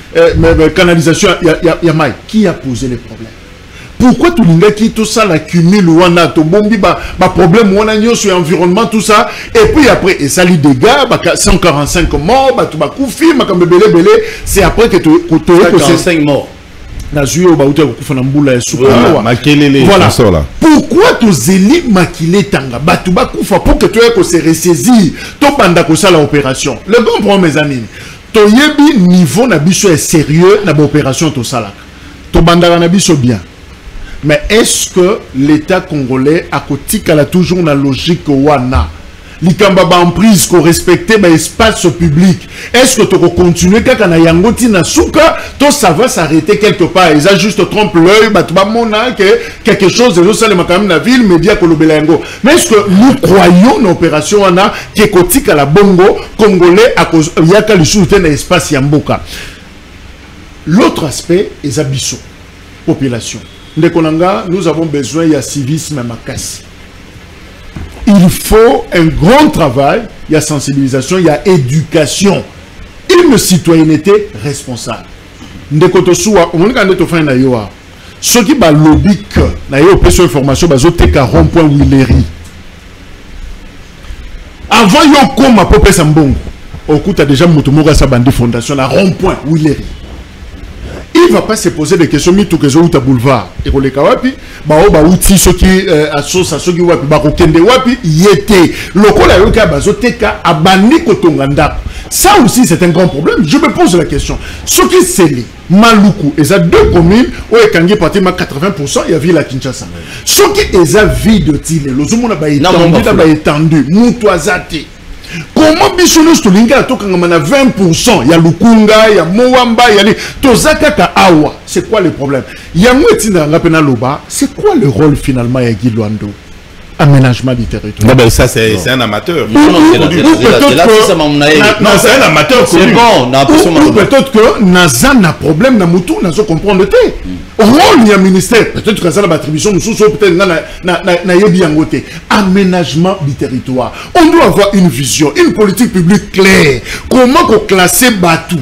canalisation ya mai, qui a posé les problèmes? Pourquoi tout le monde qui tout ça l'accumule ou on a tout bombi ba problème on a nyo sur l'environnement tout ça et puis après et ça les dégâts 145 morts ba tout ba koufi makambe belé c'est après que tu 145 morts na zuyo ba uta kufa na mbula ya suka voilà pourquoi tu zeli makile tanga ba tout ba kufa pour que tu aies se ressaisir to banda ko ça l'opération le grand problème mes amis to yebi niveau na biso est sérieux na ba opération to ça là to banda na biso bien. Mais est-ce que l'État congolais a toujours la logique wana likamba ba emprise ko respecter ba espace public? Est-ce que tu vas continuer quand na yangoti na souka to ça va s'arrêter quelque part? Ils a juste trompe l'œil ba tu ba mona que quelque chose de ça le makam na ville média ko lobelango. Mais est-ce que nous croyons une opération wana qui kotika la bongo congolais à cause yaka li soute na espace yamboka? L'autre aspect est abisso population. Nous avons besoin de civisme à Makassi. Il faut un grand travail, il y a sensibilisation, il y a éducation, une citoyenneté responsable. Ceux qui ont lobby que na information bazoteka rond-point Willery. Avant yo koma popé sambongo, okuta déjà mutumura sa bande fondation la rond-point Willery. Il ne va pas se poser des questions tout que je boulevard et pour les kawapi ba outi ceux qui assosa ceux qui wapi ba kokende wapi yete lokola yoka bazoteka abani kotonganda. Ça aussi c'est un grand problème. Je me pose la question, ce qui c'est les Maluku et ça deux communes où est kangi parti ma 80% il y a ville à Kinshasa. Ce qui est à vide tile lozomona ba étendu mutoazate. Comment bisono stolinga to kanga na 20% ya lukunga ya moamba ya li tozaka ka awa c'est quoi le problème ya mwetina ngapena loba c'est quoi le rôle finalement ya Gilwando aménagement du territoire? Non, ben ça c'est un amateur. Non, c'est un amateur. C'est bon. Peut-être que Naza n'a problème na mutu nazo comprendre te. Au rôle du ministère, peut-être que ça n'a pas attribution, peut-être na yebi yangote. Aménagement du territoire. On doit avoir une vision, une politique publique claire. Comment classer Batou?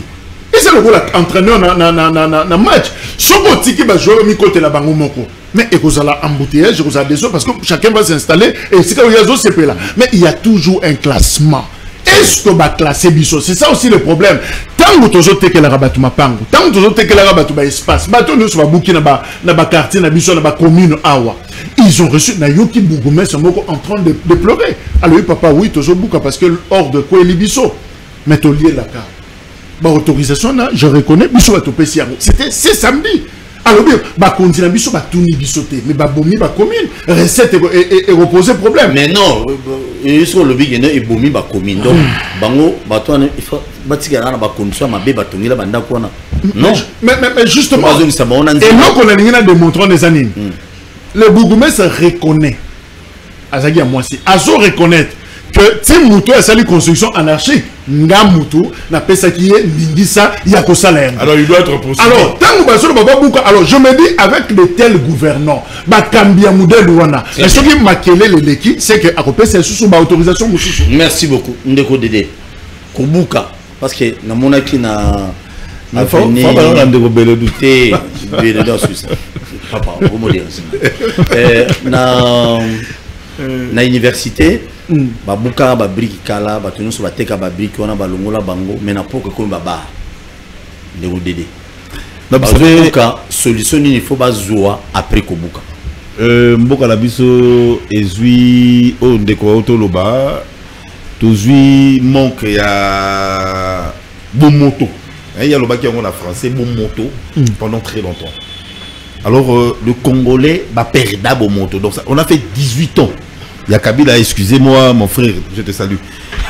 Et c'est le rôle entraîneur na match. Soko tiki ba jouer mi côté la bango moko. Mais et vous allez embouteillage, vous allez désolé parce que chacun va s'installer et c'est quand il y a d'autres CP là. Mais il y a toujours un classement. Est-ce que va classer biso? C'est ça aussi le problème. Tant que tu as que la rabat ma pango, tant que tu as que la rabat ma espace, bateau nous va bouquer na ba quartier na biso na ba commune awa. Ils ont reçu na yoki bougoumen sont en train de pleurer. Alors oui papa oui tu bouka parce que hors de quoi les biso. Mais tu lié la carte. Ba autorisation là, je reconnais biso va te payer. C'est samedi. Alors bien, bah continue biso bah tourner bisoté, mais bah bomi bah commune, recette et reposer problème. Mais non, ils sont le big et bomi bah commune. Donc bango bah toi il faut bah tigara bah condition ma bé bah tourner là bah ndakwana. Non. Mais justement. Et donc on a rien de montrer des années. Le bourgmestre reconnaît. Azagi à moi si. Azo reconnaître que c'est Moutou a sali construction anarchique. Nga Moutou n'a pas ça qui est Lingisa Yakosalaire. Alors il doit être possible. Alors tant que alors je me dis avec de tels gouvernants, bah Kambia Moudel Wana. Mais ce qui m'a quellé l'équipe, c'est que à côté c'est sous ma autorisation. Merci beaucoup. Ndeko Dédé. Kobuka parce que na monaki na avenue papa vous me dire na université babuka ba brique kala ba tunu so bateka ba brique wana ba longola bango mais na poke ko ba ndeko Dédé na babuka solution il faut bazoa après kobuka mboka la biso ezui o ndeko otoloba tozui manque ya bon moto il y a le bac en français bon moto pendant très longtemps Alors, le Congolais va perdre au moto. Donc, ça, on a fait 18 ans. Il y a Kabila, excusez-moi, mon frère, je te salue.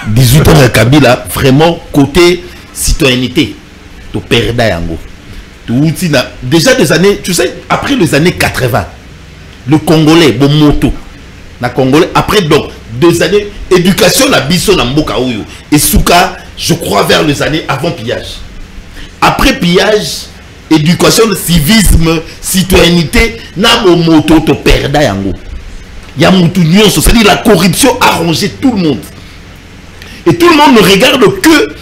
18 ans, il y a Kabila, vraiment, côté citoyenneté. Tu perds yango. Déjà des années, tu sais, après les années 80, le Congolais, bon moto, na Congolais, après donc, 2 années, éducation, la biso, na mboka oyo. Et souka, je crois, vers les années avant pillage. Après pillage, éducation, civisme, citoyenneté, na bon moto, tu perds yango. Il y a Moutunion, c'est-à-dire la corruption a rongé tout le monde. Et tout le monde ne regarde que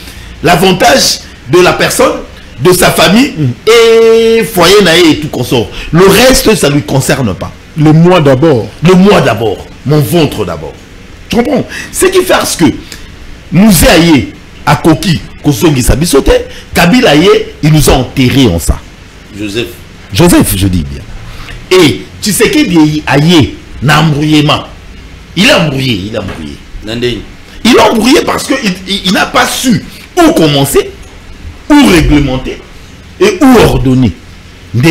l'avantage de la personne, de sa famille et foyer naé et tout consort. Le reste, ça ne lui concerne pas. Le moi d'abord. Le moi d'abord. Mon ventre d'abord. Tu comprends? Ce qui fait ce que nous aïe à Koki, Kosongi Sabisote, Kabila il nous a enterrés en ça. Joseph, je dis bien. Et tu sais qu'il dit aïe. Il a embrouillé. Il a embrouillé parce qu'il n'a pas su où commencer, où réglementer et où ordonner. Ce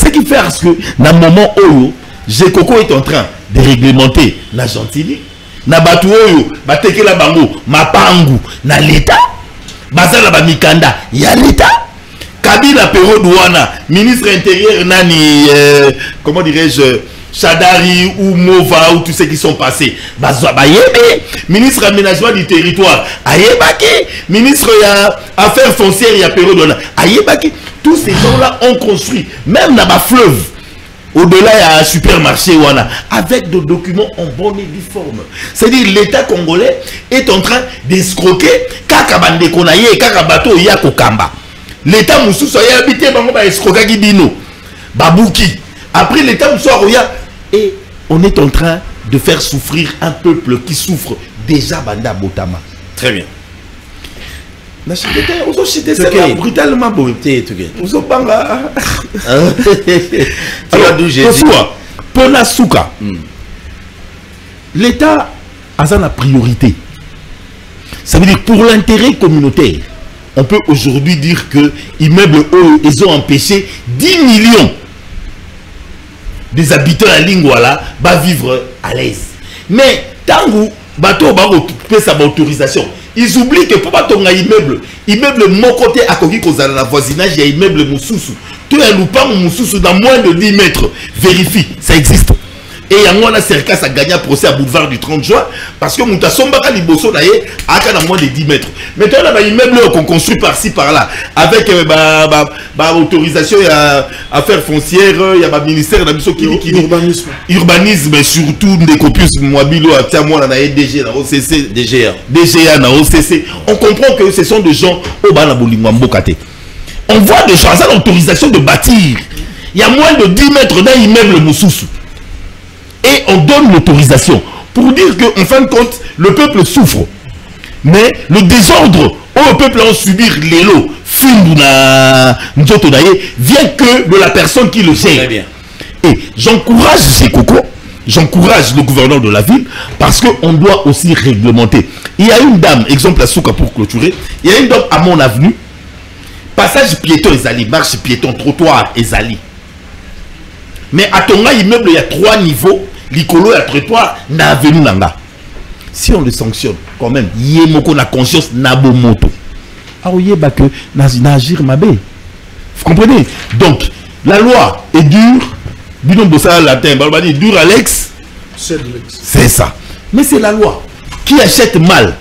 qui fait que dans le moment où Jekoko est en train de réglementer la Gentilly, na batu oyo bateke la bango mapangu na l'État, bazala ba mikanda ya l'État. Kabila Pero Douana, ministre intérieur Nani, comment dirais-je, Chadari ou Mova ou tous ceux qui sont passés. Ministre aménagement du territoire, Ayebaki, ministre affaires foncières, il y a Pero Douana, Ayebaki. Tous ces gens-là ont construit, même dans ma fleuve. Au-delà, il y a un supermarché Ouana, avec des documents en bonne et due forme. C'est-à-dire l'État congolais est en train d'escroquer Kakabande Konaye et Kakabato Yakokamba. L'État Moussou a habité Bangoba Escroquagi Bino, Babouki. Après l'État Moussou et on est en train de faire souffrir un peuple qui souffre déjà Banda Botama. Très bien. Brutalement beau. Pona Souka. L'État a la priorité. Ça veut dire pour l'intérêt communautaire. On peut aujourd'hui dire que immeubles ils ont empêché 10 millions des habitants à Lingwala va vivre à l'aise. Mais tant que bateau va occuper sa autorisation, ils oublient que pour pas ton immeuble mon côté à Kogi Kozala la voisinage, il y a immeuble Moussoussou. Tu as loupé Moussoussou dans moins de 10 mètres. Vérifie, ça existe. Et il y a un cercle qui a gagné un procès à boulevard du 30 juin parce que Mouta Sombaka Liboso a moins de 10 mètres. Maintenant, il y a un immeuble qu'on construit par-ci, par-là, avec autorisation, il y a affaires foncières, il y a un ministère d'urbanisme. Urbanisme, surtout des copius, Mouabilo, Tiamoua, DG, OCC, DGA, OCC. On comprend que ce sont des gens au Banabolimambokate. On voit des gens, ça l'autorisation de bâtir. Il y a moins de 10 mètres d'un immeuble Moussoussou. Et on donne l'autorisation pour dire qu'en fin de compte, le peuple souffre. Mais le désordre où le peuple a subi les lots, vient que de la personne qui le sait. Très bien. Et j'encourage Jekoko, j'encourage le gouverneur de la ville, parce qu'on doit aussi réglementer. Il y a une dame, exemple à Souka pour clôturer, il y a une dame à mon avenue, passage piéton Ezali, marche piéton, trottoir Ezali. Mais à ton immeuble, il y a 3 niveaux. L'icolo, il y a trottoir, na avenue nanga. Si on le sanctionne, quand même, yemoko na conscience nabo moto. Ah oui, bah que n'agir mabé. Vous comprenez? Donc, la loi est dure. Binom bossa latin, balbani dur Alex. C'est ça. Mais c'est la loi. Qui achète mal,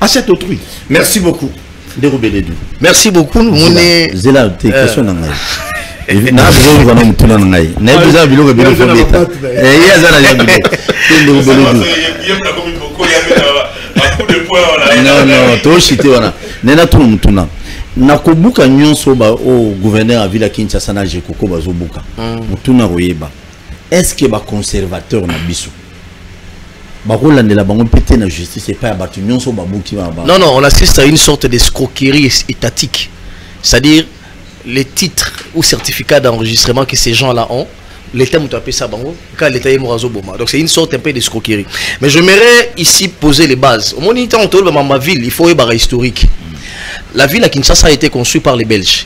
achète autrui. Merci beaucoup. Merci beaucoup. Zéla, tes questions dans na besoin de mutuna ngai na besoin bilo bilo fobeta eh ya zana ya bilo tende ubelo non to shite wana nena tunu mutuna na kobuka nyonso ba o gouverneur a villa Kinshasa na Jekoko bazobuka mutuna koyeba est-ce que ba conservateur na biso ba kolandela bango pété na justice et pas battu nyonso ba buki ba non on assiste à une sorte d'escroquerie étatique, c'est-à-dire les titres ou certificats d'enregistrement que ces gens-là ont, l'État m'a appelé ça bango, quand l'État est morazo boma. Donc c'est une sorte un peu d'escroquerie. Mais j'aimerais ici poser les bases. Au moment où on tourne dans ma ville, il faut y avoir historique. La ville à Kinshasa a été conçue par les Belges.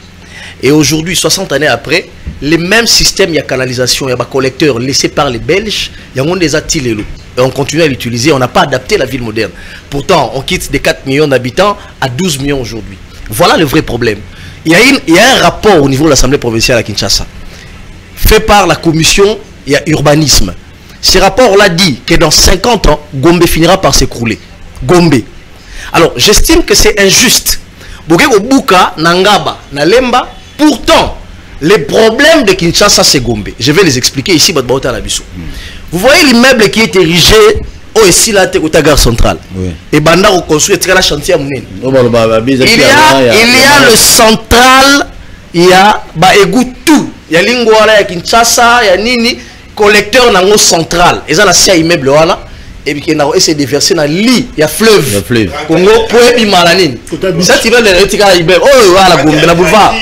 Et aujourd'hui, 60 années après, les mêmes systèmes, il y a canalisation, il y a collecteurs laissés par les Belges, il y a des attilés. Et on continue à l'utiliser, on n'a pas adapté la ville moderne. Pourtant, on quitte des 4 millions d'habitants à 12 millions aujourd'hui. Voilà le vrai problème. Il y a un rapport au niveau de l'Assemblée provinciale à Kinshasa, fait par la commission urbanisme. Ce rapport-là dit que dans 50 ans, Gombe finira par s'écrouler. Gombe. Alors, j'estime que c'est injuste. Buka, Nangaba, Nalemba, pourtant, les problèmes de Kinshasa, c'est Gombe. Je vais les expliquer ici. Vous voyez l'immeuble qui est érigé au ici là, au gare centrale. Oui. Et Banda reconstruit la chantier à Mounine. Il y a le central, il y a égout tout. Il y a Lingwala, il y a Kinshasa, il y a Nini. Collecteur dans le central, et ça la immeuble là, et puis on a essayé de verser dans lit, il y a fleuve. Congo poe bi malanine. Ça tu veux les retirer immeuble. Oh voilà Gombe la boulevard.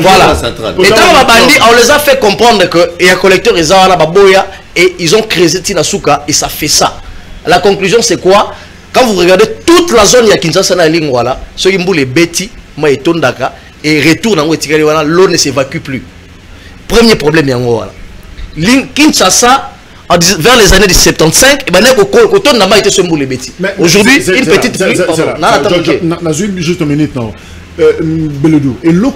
Voilà. Et quand on a bandit, on les a fait comprendre que il y a collecteur ils ont la baboya et ils ont créé Tinasuka et ça fait ça. La conclusion c'est quoi? Quand vous regardez toute la zone il y a Kinshasa na Lingwala, ceux qui mbou les bêtis, moi et Tondaka et retour dans Wetikali voilà, l'eau ne s'évacue plus. Premier problème yango Kinshasa, vers les années de 75, aujourd'hui, une petite pluie. Juste une minute. Beledou, et là,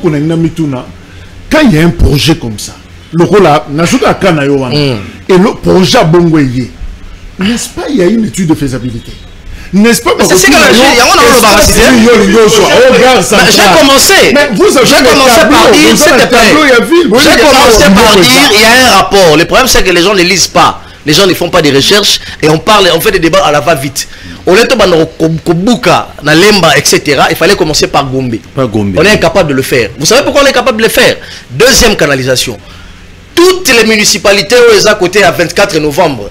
quand il y a un projet comme ça, le rôle là, et le projet Bongoye, n'est-ce pas, il y a une étude de faisabilité? N'est-ce pas? C'est ce que j'ai commencé. J'ai commencé par dire, s'il te plaît. J'ai commencé par dire, il y a un rapport. Le problème, c'est que les gens ne lisent pas. Les gens ne font pas des recherches et on parle, on fait des débats à la va-vite. Au lieu de Kobuka, Nalemba, etc., il fallait commencer par Gombe. On est incapable de le faire. Vous savez pourquoi on est incapable de le faire? Deuxième canalisation. Toutes les municipalités où elles à côté à 24 novembre,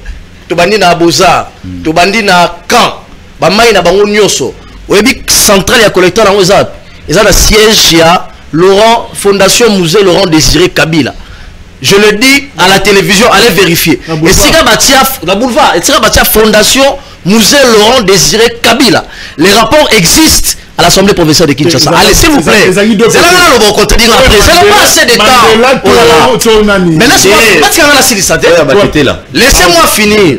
Tobandi na Boza, Tobandi na Caen, Bamaï na Bango Nyoso, Webi central et collecteur dans Ozab. Ils ont le siège à Laurent, Fondation Musée Laurent Désiré Kabila. Je le dis à la télévision, allez vérifier. Et si la boulevard, et si la Fondation Musée Laurent Désiré Kabila, les rapports existent à l'Assemblée provinciale de Kinshasa. Allez, s'il vous plaît. C'est là que nous contredire après. C'est pas assez de temps. Maintenant, laissez-moi finir.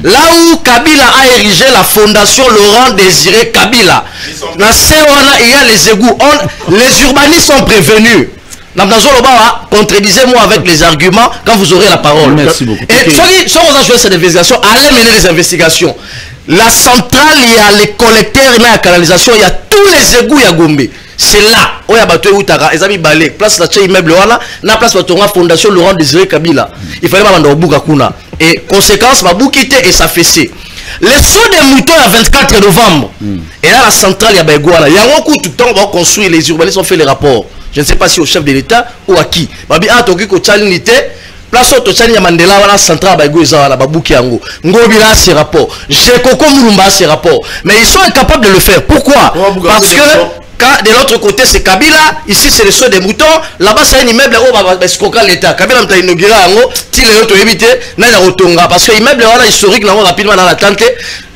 Là où Kabila a érigé la Fondation Laurent Désiré Kabila, il y a les égouts. Les urbanistes sont prévenus. Contredisez-moi avec les arguments quand vous aurez la parole. Merci beaucoup. Et si on a joué cette investigation, allez mener les investigations. La centrale, il y a les collecteurs, il y a la canalisation, il y a tous les égouts, il y a Gombe. C'est là où il y a battu Outara, ils ont mis balai, place la immeuble, la place la Fondation Laurent Désiré Kabila. Il fallait pas au Boukakuna. Et conséquence, ma boukité et ça fessé. Les sauts des moutons à 24 novembre. Et là, la centrale, il y a Baïgouana. Il y a un coup tout le temps, on va construire, les urbanistes ont fait les rapports. Je ne sais pas si au chef de l'État ou à qui. Babi, ah, Toki, Kochalunité. Place au Tochani Mandela, la centrale Baïgouza, la Baboukiango. Ngobila, ces rapports. J'ai Koko Moulumba, ces rapports. Mais ils sont incapables de le faire. Pourquoi? Parce que quand de l'autre côté c'est Kabila, ici c'est le saut des moutons, là-bas c'est un immeuble où on va se l'État. Kabila m'a inauguré en haut, si les autres éviter, n'a pas rotonga. Parce que l'immeuble est historique, là, rapidement dans la tente.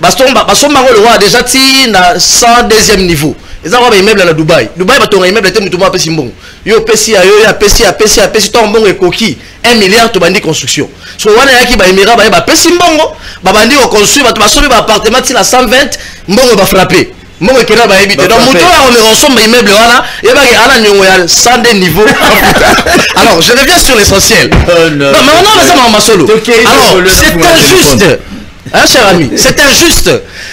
Baston le roi a déjà tiré à 102e niveau. Ils ont un immeuble à Dubaï. Dubaï, il y a un immeuble qui est un peu simbon. Il y a un PC, il y a coquille. 1 milliard de bandi construction. So, on a qui va émirer, il y a un PC mbongo. Bandi va construire, il va un appartement à 120, mbongo va frapper. Donc, on est ensemble, immeuble, il y a 102 niveaux. Alors, je reviens sur l'essentiel. Non, mais on a ça, ma solo. Alors, c'est injuste. Hein, cher ami, c'est injuste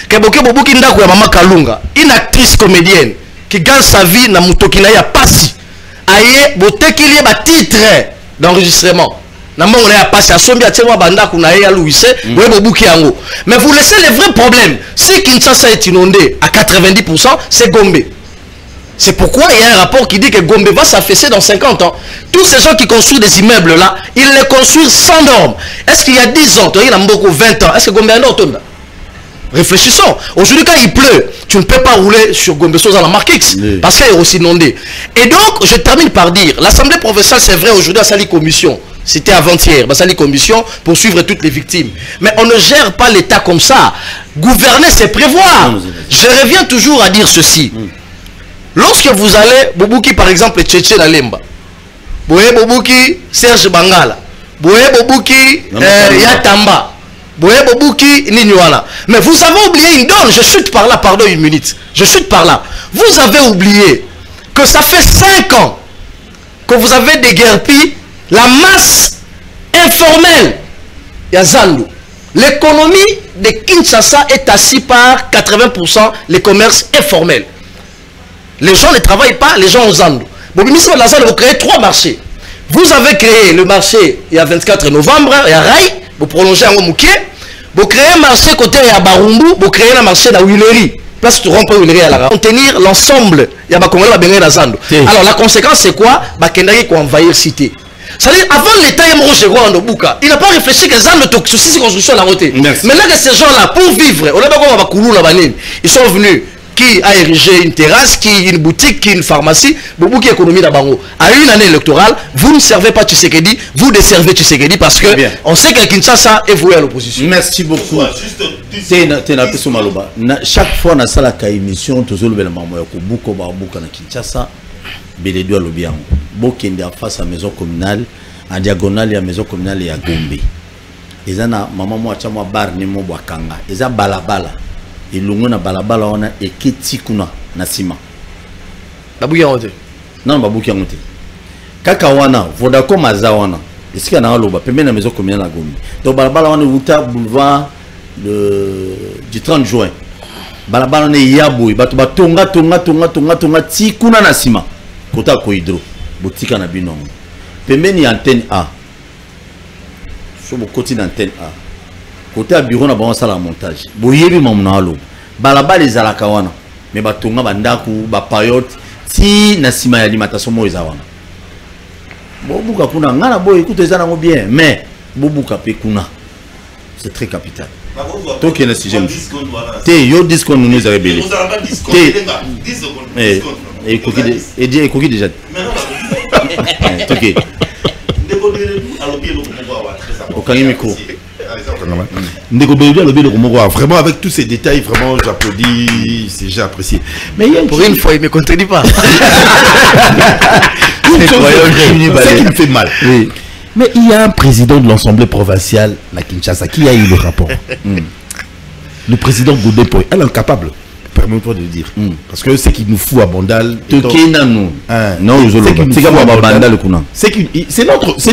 que Boke Bobuki Ndaku ya Mama Kalunga, une actrice comédienne qui gagne sa vie na Mutokina ya Pasi, aye botekili ba titre d'enregistrement. Na mongo ya Pasi asombi atemwa banda kuna ya Louise, boye Bobuki yango. Mais vous laissez les vrais problèmes. Si Kinshasa est inondé à 90%, c'est Gombe. C'est pourquoi il y a un rapport qui dit que Gombe va s'affaisser dans 50 ans. Tous ces gens qui construisent des immeubles là, ils les construisent sans normes. Est-ce qu'il y a 10 ans, il y a beaucoup 20 ans, est-ce que Gombe est un autre? Réfléchissons. Aujourd'hui, quand il pleut, tu ne peux pas rouler sur Gombe à la marque X parce qu'elle est aussi inondée. Et donc, je termine par dire, l'Assemblée provinciale, c'est vrai, aujourd'hui, a sali commission. C'était avant-hier, a sali commission pour suivre toutes les victimes. Mais on ne gère pas l'État comme ça. Gouverner, c'est prévoir. Je reviens toujours à dire ceci. Lorsque vous allez, Boubouki par exemple, Tchétché Lalemba, Boye Boubouki, Serge Bangala, Boye Boubouki, Yatamba, Boye Boubouki, Ninyuana. Mais vous avez oublié une donne, je chute par là, pardon une minute, je chute par là. Vous avez oublié que ça fait 5 ans que vous avez déguerpi la masse informelle Yazandu. L'économie de Kinshasa est assise par 80% les commerces informels. Les gens ne travaillent pas, les gens ont Zandu. Bon, le ministre de la Zande, vous créez 3 marchés. Vous avez créé le marché il y a 24 novembre, il y a Rai, vous prolongez en Mouké, vous créez un marché côté il y a Barumbu, vous créez un marché dans Huileri. Place tu rompes Huileri à la contenir l'ensemble, il y a Bakongolais va bénir la Zandu. Alors la conséquence c'est quoi? Bakendaki ko envahir cité. C'est-à-dire, avant l'État en Obuka, il n'a pas réfléchi que Zan de ceci construction à la route. Maintenant que ces gens-là, pour vivre, ils sont venus, qui a érigé une terrasse, qui une boutique, qui une pharmacie, beaucoup qui économie d'Abango. À une année électorale, vous ne servez pas Tshisekedi, vous desservez Tshisekedi parce que on sait que Kinshasa est voué à l'opposition. Merci beaucoup. Chaque fois dans la émission, toujours le beaucoup na Kinshasa. Bélédou à l'Obiang, Bokende en face à la maison communale, en diagonale, il y a la maison communale et à Gombe. Ils ont maman moi chama bar ni mo Bwakanga. Ils ont balabala. Ils l'ont na balabala on a et Ketikuna na sima. Babouya onte. Non babouya onte. Kaka wana, Vodacom azawana. Est-ce qu'il y a un loba? Pembe na maison communale à Gombe. Donc balabala on est Wuta boulevard du 30 juin. Balabala on est Yaboui. Batu tonga tikuna na sima. Kota Koidro, boutique na binong. Pemeni antenne A. Sur le côté d'antenne A. Côté à bureau na ba sala montage. Boyebi mamnalo. Balaba les alakawana. Mais batonga bandaku ba payote ti na sima ya alimentation mo ezawana. Bobuka kuna ngana boy écoute ezana mo bien mais bobuka pe kuna. C'est très capital. Toi qui es le sujet. Té yo discount nous a rebellé. Et Koki déjà. Ok. Vraiment avec tous ces détails, vraiment j'applaudis, j'ai apprécié. Mais pour une fois, il ne me contredit pas. C'est qui me fait mal. Oui. Mais il y a un président de l'Assemblée provinciale, la Kinshasa, qui a eu le rapport. Le président Godin-Poy, elle est incapable. Permets-moi de le dire. Parce que c'est qu'il nous fout à Bandal. C'est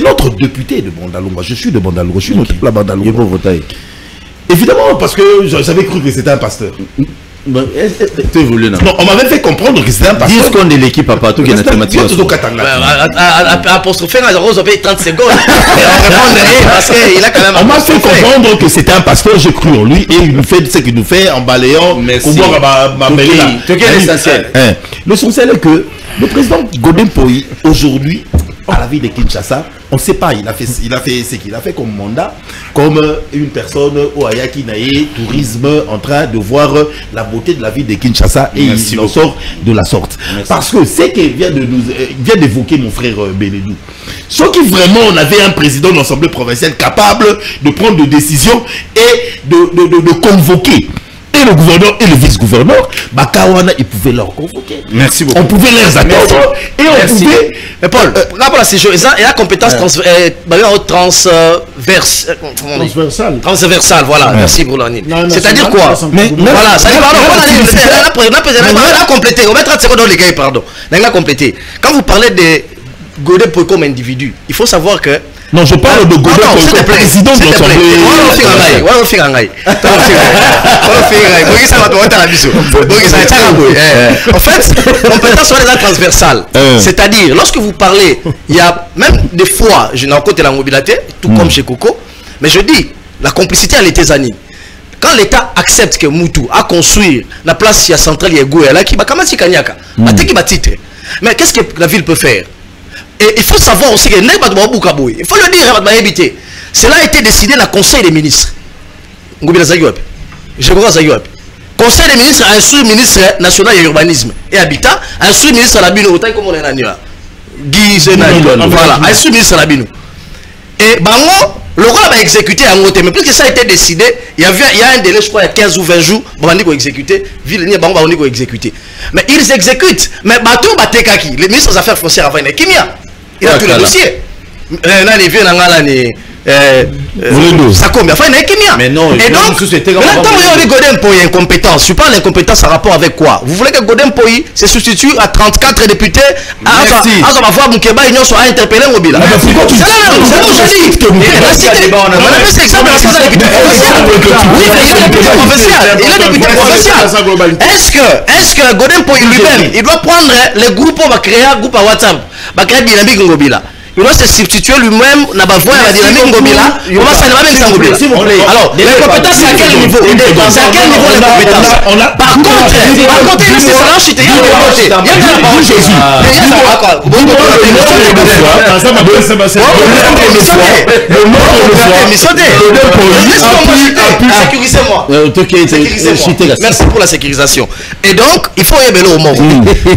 notre député de Bandalonga. Je suis de Bandalonga. Je suis notre plat Bandalonga. Évidemment, parce que j'avais cru que c'était un pasteur. Non, on m'avait fait comprendre que c'était un pasteur. Dis qu'on est l'équipe à partout qui est thématique. Apostrophe 30 secondes. Parce qu'il a quand même. On m'a fait comprendre que c'était un pasteur, j'ai cru en lui et il nous fait ce qu'il nous fait en balayant. L'essentiel est que le président Godin-Poy aujourd'hui à la ville de Kinshasa, on ne sait pas, il a fait ce qu'il a fait comme mandat, comme une personne au Ayaki Naye, tourisme, en train de voir la beauté de la ville de Kinshasa et il en sort de la sorte. Merci. Parce que c'est qu'il vient d'évoquer mon frère Bélédou. Sauf que vraiment on avait un président de l'Assemblée provinciale capable de prendre des décisions et de convoquer. Et le gouverneur et le vice-gouverneur, Bakawana, ils pouvaient leur convoquer. Merci beaucoup. On pouvait les attendre et on pouvait. Mais Paul, rapport à ces choses, il y a compétence transversale. Voilà. Merci pour l'année. C'est-à-dire quoi? Mais voilà, ça on a complété. On met 30 secondes dans les gars, pardon. On a complété. Quand vous parlez de Godin-Poy comme individu, il faut savoir que. Non, je parle de Godin-Poy comme président de l'Assemblée. En fait, compétence sur les transversales. C'est-à-dire, lorsque vous parlez, il y a même des fois, je n'ai côté la mobilité, tout comme chez Coco, mais je dis, la complicité à l'Étazanie. Quand l'État accepte que Moutou a construit la place centrale, il y a Gouela, qui va comme si Kanyaka, mais qu'est-ce que la ville peut faire? Et il faut savoir aussi que il faut le dire, cela a été décidé dans le Conseil des ministres. Conseil des ministres a instruit le ministre national de l'urbanisme et habitat, a instruit le ministre de l'Abino, comme on est là. Guy Zenani, voilà, a instruit le ministre de l'Abino. Et Bango, Le roi va exécuter en côté, mais puisque ça a été décidé, il y a un délai, je crois, il y a 15 ou 20 jours, on va exécuter, ville ni bango va exécuter. Mais ils exécutent, mais bateau batekaki, les ministres des Affaires foncières avant Kimia, il a tous les dossiers. Là les vieux ça combien enfin Kimia. Mais non, et donc maintenant on dit Godem Poyi incompétence. Je parle d'incompétence en rapport avec quoi? Vous voulez que Godem Poyi se substitue à 34 députés à va voir Moukeba Union soit interpellé mobile. Pourquoi tu est-ce que Godem Poyi lui-même il doit prendre les groupes, on va créer un groupe à WhatsApp, va créer dynamique Ngobila. Il doit se substituer lui-même n'a pas voix à la dynamique Ngobila. On va s'en aller avec Ngobila. Alors, les compétences c'est à quel niveau? C'est à quel niveau les compétences? Par contre, il c'est ça chute. Il y a la parole Jésus. Merci pour la sécurisation. Et donc, il faut évaluer au moment.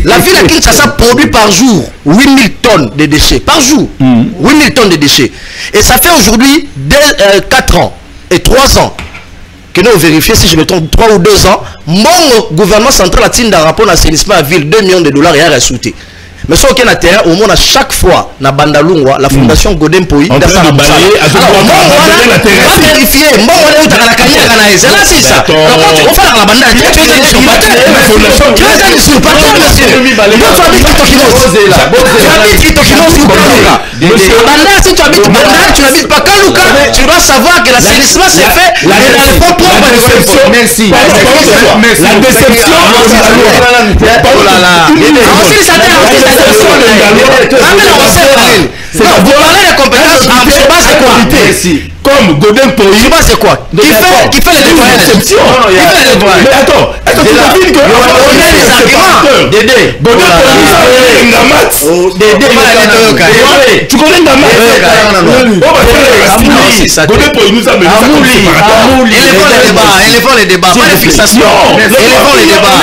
La ville à Kinshasa produit par jour 8000 tonnes de déchets. Par jour. 8000 tonnes de déchets. Et ça fait aujourd'hui 4 ans et 3 ans que nous vérifions, si je me trompe, 3 ou 2 ans, mon gouvernement central a tiré un rapport d'assainissement à ville, 2 millions de dollars et a sauté. Mais ce qui est terrain, au monde à chaque fois, na Bandalungwa, la fondation Godem Poyi, on va vérifier, on c'est là, c'est ça. On va faire la bande, tu es un usurpateur, monsieur. Tu habites si tu habites Banda, tu n'habites pas Kaluka, tu dois savoir que l'assainissement s'est fait dans les fonds propres de Godem. Merci. La déception, c'est la volonté de compétence comme Godem Poyi, c'est quoi? Qui fait les nettoyages? Mais attends, tu devines que on a des arguments. Dédé, Godem Poyi, tu connais Ngamat? Godem Poyi nous a mené élevons les débats, pas les fixations. Élevons les débats.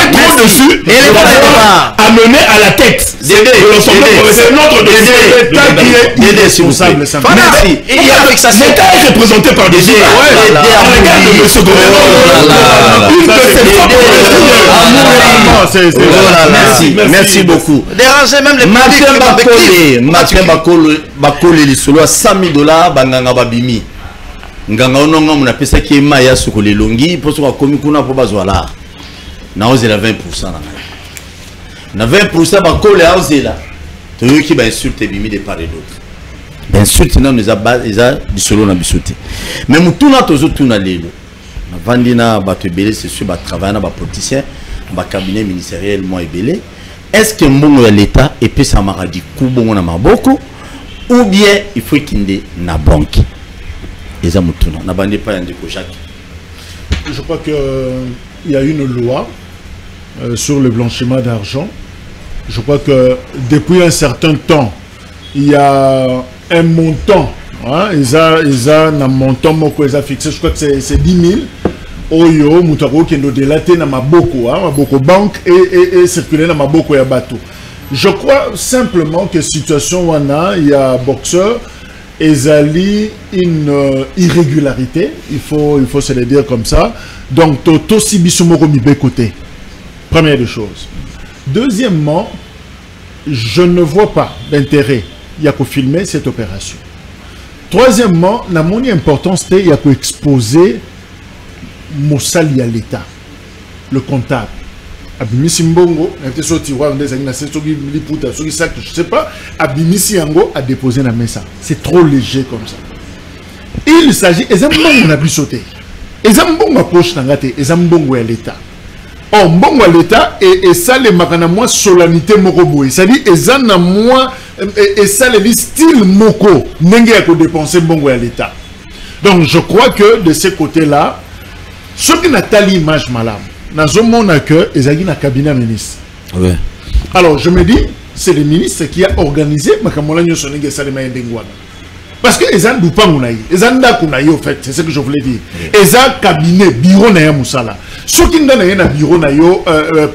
Amené à la tête de l'ensemble professionnel, notre Dédé, si vous savez. Merci. Il y a la fixation. Représenté par des gens. Merci beaucoup. Déranger même les Mathieu Bakole les solo à $100,000 banganga babimi. Nganga ononga muna pesa ki maya sokole longi pour so komi kuna po bazwala. Na ozela 20% na 20% Bakole a ozela. To yoki ba insulte bimi de part et d'autre. Insulte na nous a du solo na bisote. Mais mutuna tozo tuna lelo. Na vandina bato belé c'est sûr ba travailler na ba politicien, ba cabinet ministériel moi belé. Est-ce que mbongo ya l'état et puis ça maradi kubongo na maboko ou bien il faut kinde na banque. Eza mutuna na bande pa ndeko Jacques. Je crois que il y a une loi sur le blanchiment d'argent. Je crois que depuis un certain temps, il y a un montant. Hein, ils ont un montant fixé. Je crois que c'est 10 000. Oyo, Moutaro, qui est délaté dans ma Maboko banque et circuler dans ma Maboko ya bateau. Je crois simplement que situation où il y a boxeur, ezali une irrégularité. Il faut se le dire comme ça. Donc, Toto Sibisumoko Mibé côté. Première des choses. Deuxièmement, je ne vois pas d'intérêt il y a qu'à filmer cette opération. Troisièmement, la monnaie importance il y a qu'à exposer Mossali à l'État, le comptable. Abimisi Mbongo, je sais pas, Abimisi Yango a déposé la messa. C'est trop léger comme ça. Il s'agit, et Zambongo n'a plus sauté. Et Zambongo a poche n'angate, et Zambongo à l'État. Oh, Mbongo à l'État, et ça, les makana moi solennité moroboé. C'est-à-dire, et ça, na moi, et ça, les style moko, n'engue à dépenser Mbongo à l'État. Donc, je crois que de ce côté-là, ceux qui n'ont pas l'image malade, dans un monde que ils ont un cabinet ministre. Oui. Alors, je me dis, c'est le ministre qui a organisé, parce que ils ont du pain, ils ont un au fait, c'est ce que je voulais dire. Ils ont un cabinet, bureau na Moussala. Ceux qui n'ont pas un bureau na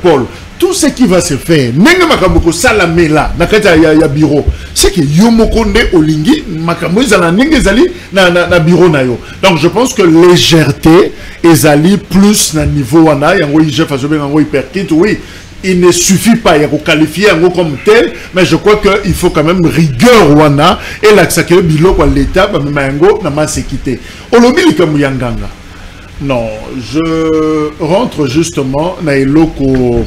Paul, tout ce qui va se faire, nenga makambo salamela na kati ya bureau, c'est que yomoko nde olingi makambo ezala nenga ezali na bureau na yo. Donc je pense que légèreté ezali plus na niveau wana yango chef azobe yango hyperkit, oui. Il ne suffit pas de qualifier comme tel, mais je crois qu'il faut quand même rigueur wana et l'accès bilo kwa l'état ba mango na masekité. Olobi comme yanganga. Non, je rentre justement na eloko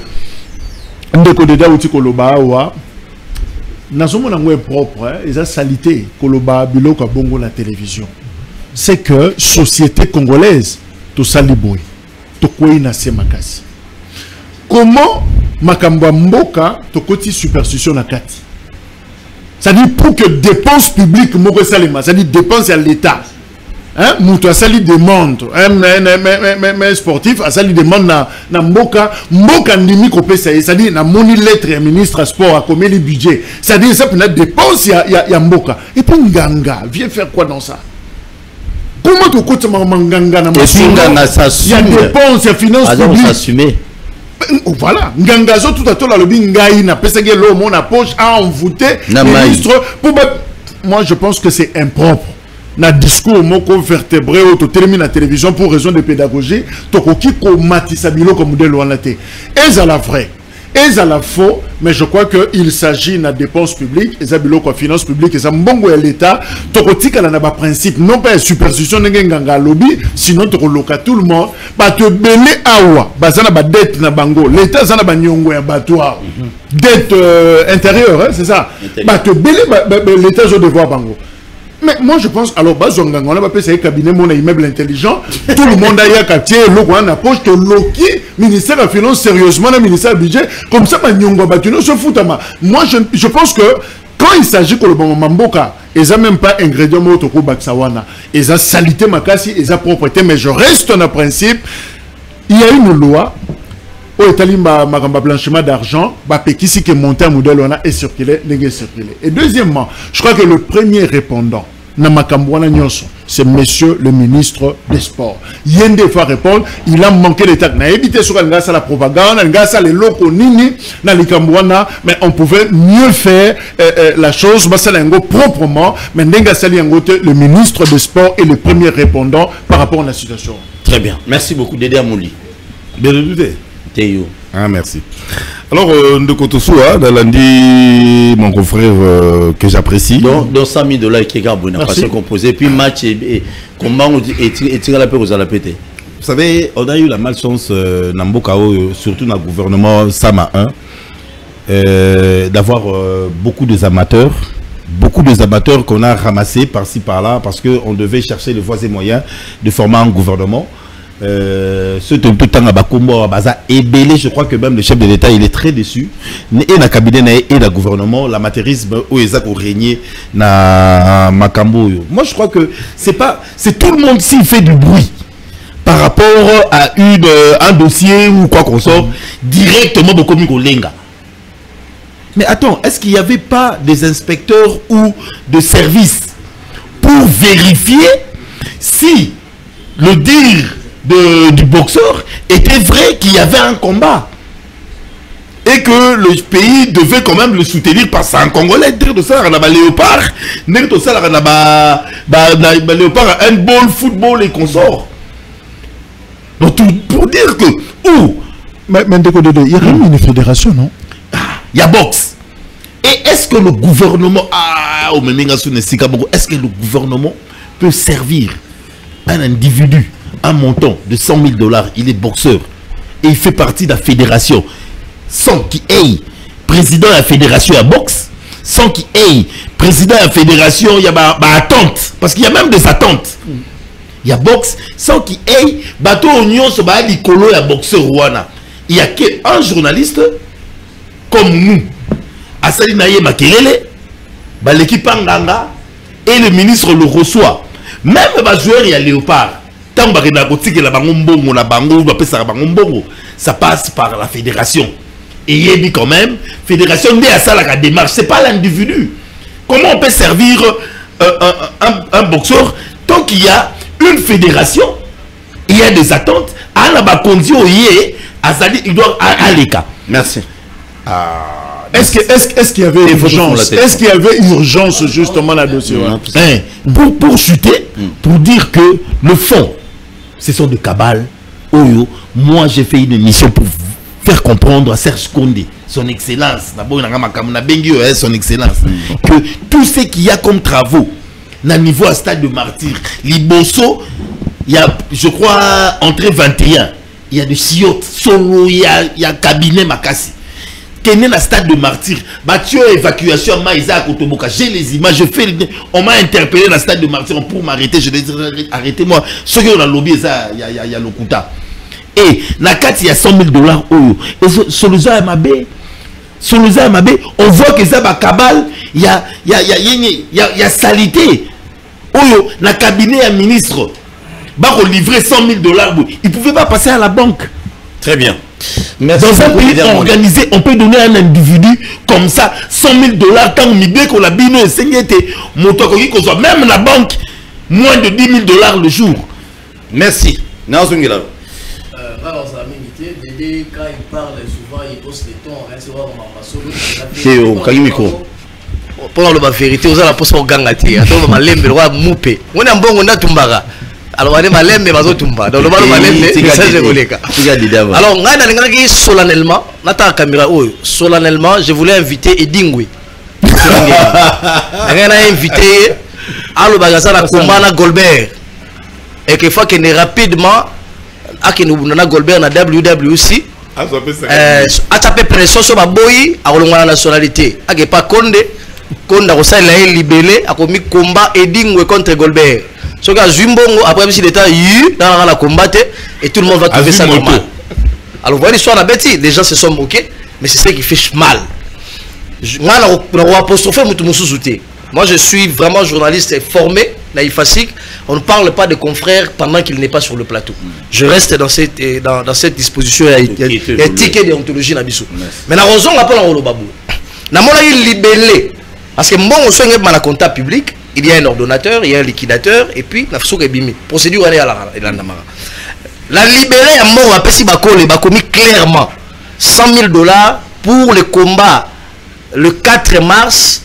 ndeko deda uti koloba wa nazomo na ngwe propre, eza salité koloba bilo kwa bongo na télévision. C'est que société congolaise to saliboy to kwei na semakasi. Comment makambo mboka to koti superstition na kati? C'est-à-dire pour que dépenses publiques moko salema, c'est-à-dire dépenses à l'État. Hein, mouto a sali demande, un sportif a sali demande na mboka ndimi ko pesa, c'est-à-dire na moni lettre ya ministre sport a commis le budget. C'est-à-dire ça peut être dépenses ya mboka. Et puis nganga, viens faire quoi dans ça? Comment to koti manganga na mboka? Il y a dépenses, il y a finances publiques. Voilà, ngangazo tout à tout la lobby ngai na pesa ke lo mon poche a envoûté ministre pour moi je pense que c'est impropre. Na discours moko vertébré auto termine la télévision pour raison de pédagogie to koki ko matisa bilo comme modèle wana te. Et à la vraie et à la faux, mais je crois qu'il s'agit de dépenses publiques, et de finances publiques, et ça mbongo ya l'État, tokotika na ba principe, non pas superstition nganga lobby, sinon to loka tout le monde, ba te belé awa, bazana ba dette na bango, l'État zana ba nyongo ya batoire. Dette intérieure, hein, c'est ça. Ba te belé l'État zo devoir bango. Mais moi je pense, alors, on a pas fait un cabinet, mon immeuble intelligent, tout le monde a eu un quartier, l'eau, poche, Loki, ministère de la Finance, sérieusement, le ministère du Budget, comme ça, se fout à moi, je pense que quand il s'agit de Mamboka, ils n'ont même pas ingrédient motoko baksawana, ils ont salité makasi, ils ont propreté, mais je reste dans le principe, il y a une loi. Au Italie, blanchiment d'argent, qui est monté un modèle et circulé. Et deuxièmement, je crois que le premier répondant, c'est monsieur le ministre des Sports. Il y a des fois répondre, il a manqué l'état. Il a évité sur la propagande, les locaux nini, mais on pouvait mieux faire la chose proprement. Mais le ministre des Sports est le premier répondant par rapport à la situation. Très bien. Merci beaucoup, Dédé Amouli. Bien douté. Théo. Ah, merci. Alors, de Kotosoua, lundi, mon confrère que j'apprécie. Donc, 100 000 $ qui est gabon, parce qu'on composé, puis match et comment on tire la paix aux alapétés. Vous savez, on a eu la malchance, surtout dans le gouvernement Sama 1, d'avoir beaucoup d'amateurs. Beaucoup d'amateurs qu'on a ramassés par-ci par-là parce qu'on devait chercher les voies et moyens de former un gouvernement. Ce tout le temps à Bakombo, à Baza, ébélé, je crois que même le chef de l'État, il est très déçu. Et dans le cabinet, et dans le gouvernement, l'amateurisme, où ils ont régné dans Makambo. Moi, je crois que c'est tout le monde s'il fait du bruit par rapport à un dossier ou quoi qu'on sorte, directement au comique au Lenga. Mais attends, est-ce qu'il n'y avait pas des inspecteurs ou de services pour vérifier si le dire du boxeur était vrai qu'il y avait un combat et que le pays devait quand même le soutenir parce que c'est un Congolais de ça, on a léopard, léopard, handball, football et consorts. Donc pour dire que mais il y a une fédération, non? Il y a boxe. Et est-ce que le gouvernement est-ce que le gouvernement peut servir un individu un montant de 100 000 $, il est boxeur et il fait partie de la fédération sans qu'il ait président de la fédération à boxe, sans qu'il ait président de la fédération, il y a attente, parce qu'il y a même des attentes. Il y a boxe sans qu'il ait bateau union sur l'icolo et boxeur Rwanda. Il n'y a qu'un journaliste comme nous, Assali Naye Makelele, l'équipe Anganga, et le ministre le reçoit. Même les joueurs, il y a Léopard. Ça passe par la fédération. Et il y a dit quand même, fédération à ça la démarche, c'est pas l'individu. Comment on peut servir un boxeur tant qu'il y a une fédération, il y a des attentes, il doit aller. Merci. Est-ce qu'il y avait urgence? Est-ce qu'il y avait urgence justement dans le dossier? Pour chuter, pour dire que le fond, ce sont des cabales. Oyo, moi j'ai fait une émission pour faire comprendre à Serge Condé, son excellence, son excellence, que tout ce qu'il y a comme travaux, na niveau à stade de martyr, Liboso, il y a, je crois, entrée 21, il y a des chiottes, solo, il y a cabinet Makassi. Qu'est-ce na stade de martyr, battu évacuation à Maïsa Kotoboka, j'ai les images, on m'a interpellé dans le stade de martyr pour m'arrêter, je dis arrêtez-moi, ceux qui ont la lobby, il y a le Kuta. Et il y a 100 000 $. Et Soluza Mabé, on voit que ça va cabal, il y a salité. Oyo, na cabinet à ministre, bah on livrer 100 000 $. Il ne pouvait pas passer à la banque. Très bien. Merci. Dans un pays organisé, on peut donner à un individu comme ça 100 000 $ quand on dit qu'on a bien enseigné, même la banque, moins de 10 000 $ le jour. Merci. Alors, Dédé, quand il parle souvent, il pose les tons, hein, c'est pour la vérité, vous allez la poser au gangati. Attends, ma lembe, le roi moupé. On est un bon, on a tumbara. Alors, on est ma lembe, ma zo tumba. Donc, le ballon, ma lembe, c'est ça, je voulais. Alors, on a solennellement, Nata Kamira, solennellement, je voulais inviter Edingwe. On a invité Alo Bagazana Koumana Goldberg. Et qu'il faut qu'il ait rapidement. Aki nous na Goldberg na WWC a tapé pression sur ma boy a la nationalité a pas Konde ko ça il a libéré a commis combat Edingwe contre Goldberg so ka Zumbongo après si l'état eu dans la combattre et tout le monde va trouver ça normal. Alors vous voyez l'histoire la bêtise, les gens se sont moqués mais c'est ça qui fait mal. Moi je suis vraiment journaliste formé. On ne parle pas de confrères pendant qu'il n'est pas sur le plateau. Je reste dans cette disposition. Il y a un ticket déontologie. Mais la raison, il libellé. Parce que moi, on est dans la compta publique, il y a un ordonnateur, il y a un liquidateur, et puis la procédure est à la libéré à mort, a commis clairement 100 000 $ pour le combat le 4 mars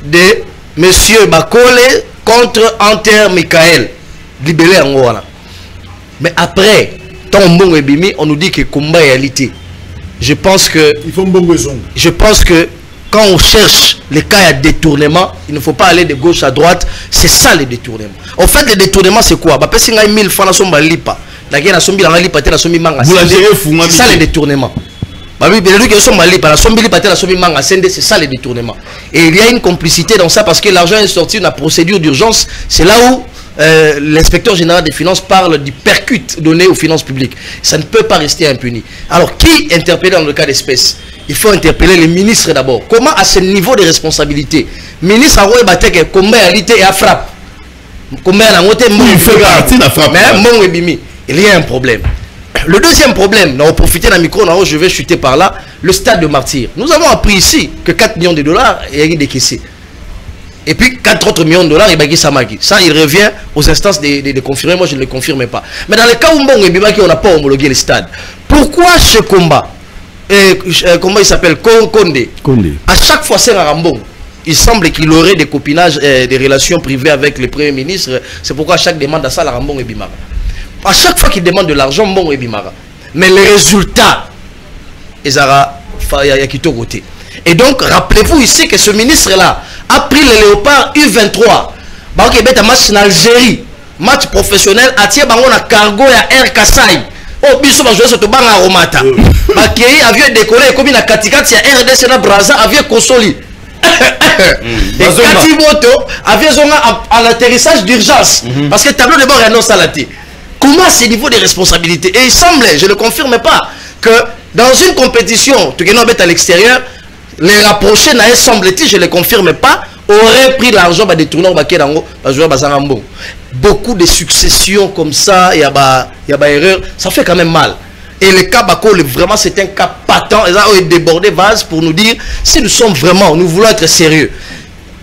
de Monsieur Bakole contre Enter Michael, libéré en Angola. Mais après, tant on nous dit que combat est réalité. Je pense que quand on cherche les cas de détournement, il ne faut pas aller de gauche à droite. C'est ça les détournements. En fait, les détournements, c'est quoi? C'est ça les détournements. C'est ça les détournements. Et il y a une complicité dans ça parce que l'argent est sorti de la procédure d'urgence. C'est là où l'inspecteur général des finances parle du percut donné aux finances publiques. Ça ne peut pas rester impuni. Alors qui interpelle dans le cas d'espèce? Il faut interpeller les ministres d'abord. Comment à ce niveau de responsabilité, ministre a combien réalité et à frappe, combien il fait partie de la frappe. Mais il y a un problème. Le deuxième problème, on profiter d'un micro, je vais chuter par là, le stade de martyr. Nous avons appris ici que 4 millions de dollars est décaissé. Et puis 4 autres millions de dollars, ça, il revient aux instances de confirmer. Moi, je ne le confirme pas. Mais dans le cas où on n'a pas homologué le stade, pourquoi ce combat, comment il s'appelle, Condé, à chaque fois c'est Rambon, il semble qu'il aurait des copinages, des relations privées avec le Premier ministre. C'est pourquoi à chaque demande à ça, la Rambon et Bimara. À chaque fois qu'il demande de l'argent, bon et Bimara. Mais les résultats, ils ont quitté côté. Et donc, rappelez-vous ici que ce ministre-là a pris le Léopard U23. Bah, ok, un match en Algérie, match professionnel, à tiers, on a cargo et Air Kassai. Oh, biso va jouer sur le banc à Romata. Bah, qui avion décollé, comme il a Katikati, il y a RDC na Braza, avion Kosoli. Et Kati Moto, avion à l'atterrissage d'urgence. Parce que le tableau de bord est annonce à la tête. Comment à ce niveau de responsabilité? Et il semble, je ne le confirme pas, que dans une compétition, tu es à l'extérieur, les rapprochés, semble-t-il, je ne le confirme pas, auraient pris l'argent pour détourner au joueur Bazarambo. Beaucoup de successions comme ça, il y a erreur, ça fait quand même mal. Et le cas Bako, vraiment, c'est un cas patent. Ils ont débordé vase pour nous dire si nous sommes vraiment, nous voulons être sérieux.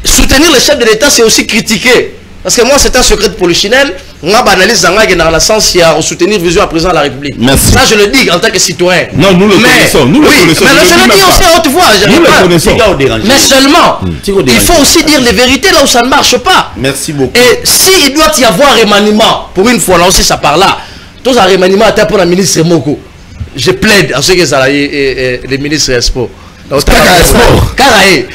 Soutenir le chef de l'État, c'est aussi critiquer Parce que moi, c'est un secret de polichinelle. On a analysé dans le sens il y a soutenir vision à président de la République. Merci. Ça, je le dis en tant que citoyen. Non, nous le connaissons. Nous le connaissons. Mais je le dis aussi à haute voix. Nous le connaissons. Mais seulement, il faut aussi dire les vérités là où ça ne marche pas. Merci beaucoup. Et s'il doit y avoir remaniement, pour une fois, là aussi, ça part là. Tous un remaniement à pour la ministre Moko. Je plaide à ceux qui sont les ministres Expo. Donc, Karaé.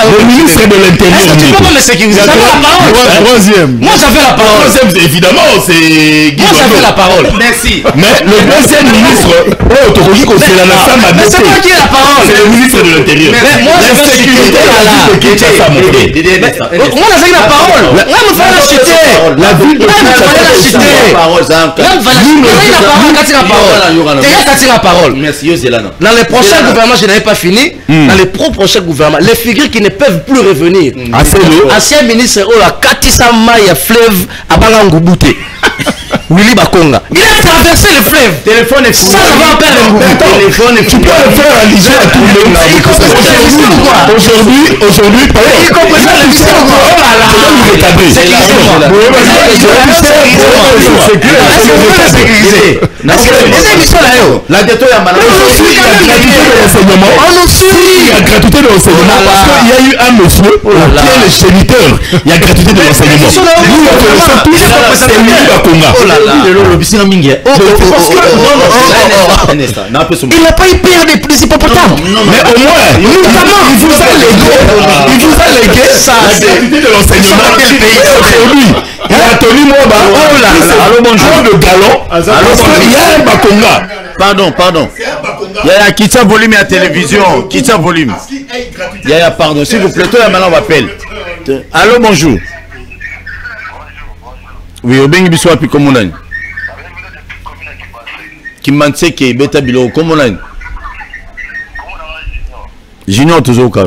Le ministre de l'Intérieur. Tu peux me sécuriser. Troisième. Moi, j'avais la parole. Troisième, évidemment, c'est Guy. Moi, j'avais la parole. Merci. Mais le deuxième ministre, mais c'est moi qui ai la parole. C'est le ministre de l'Intérieur. Mais moi, je veux sécurité là. Moi, j'ai la parole. Moi, je fais la cité. La ville de dans les prochains gouvernements, je n'avais pas fini. Dans les prochains gouvernements, les figures qui ne peuvent plus revenir. Ancien ministre, Katissa Maya fleuve à Bangangoubouté. Willy Bakonga. Il a traversé le fleuve. Téléphone est fou. Ça va perdre. Téléphone est fou. Tu peux le faire à l'IGE à tout le monde. Aujourd'hui, il comprend ça, le ministère. Oh là là. La déto ya mana. On nous suit. Il y a gratuité de l'enseignement parce qu'il y a eu un monsieur qui est le géniteur. Il y a gratuité de l'enseignement. Nous le connaissons tous. C'est Willy Bakonga. Oh là là. Il n'a pas eu peur des hippopotames. Mais au moins, il vous a légué sa gratuité de l'enseignement. Aujourd'hui, il a tenu moi, oh là là, allô bonjour de galon. Parce qu'il y a un Bakonga. Pardon. Il y a Kitsa volume à télévision. Kitsa volume. Il y a pardon, s'il vous plaît, toi maintenant on m'appelle. Allô bonjour. Oui, au bengi biso api comme on a. Kimanseke beta bilo comme on a. Junior toujours au cas.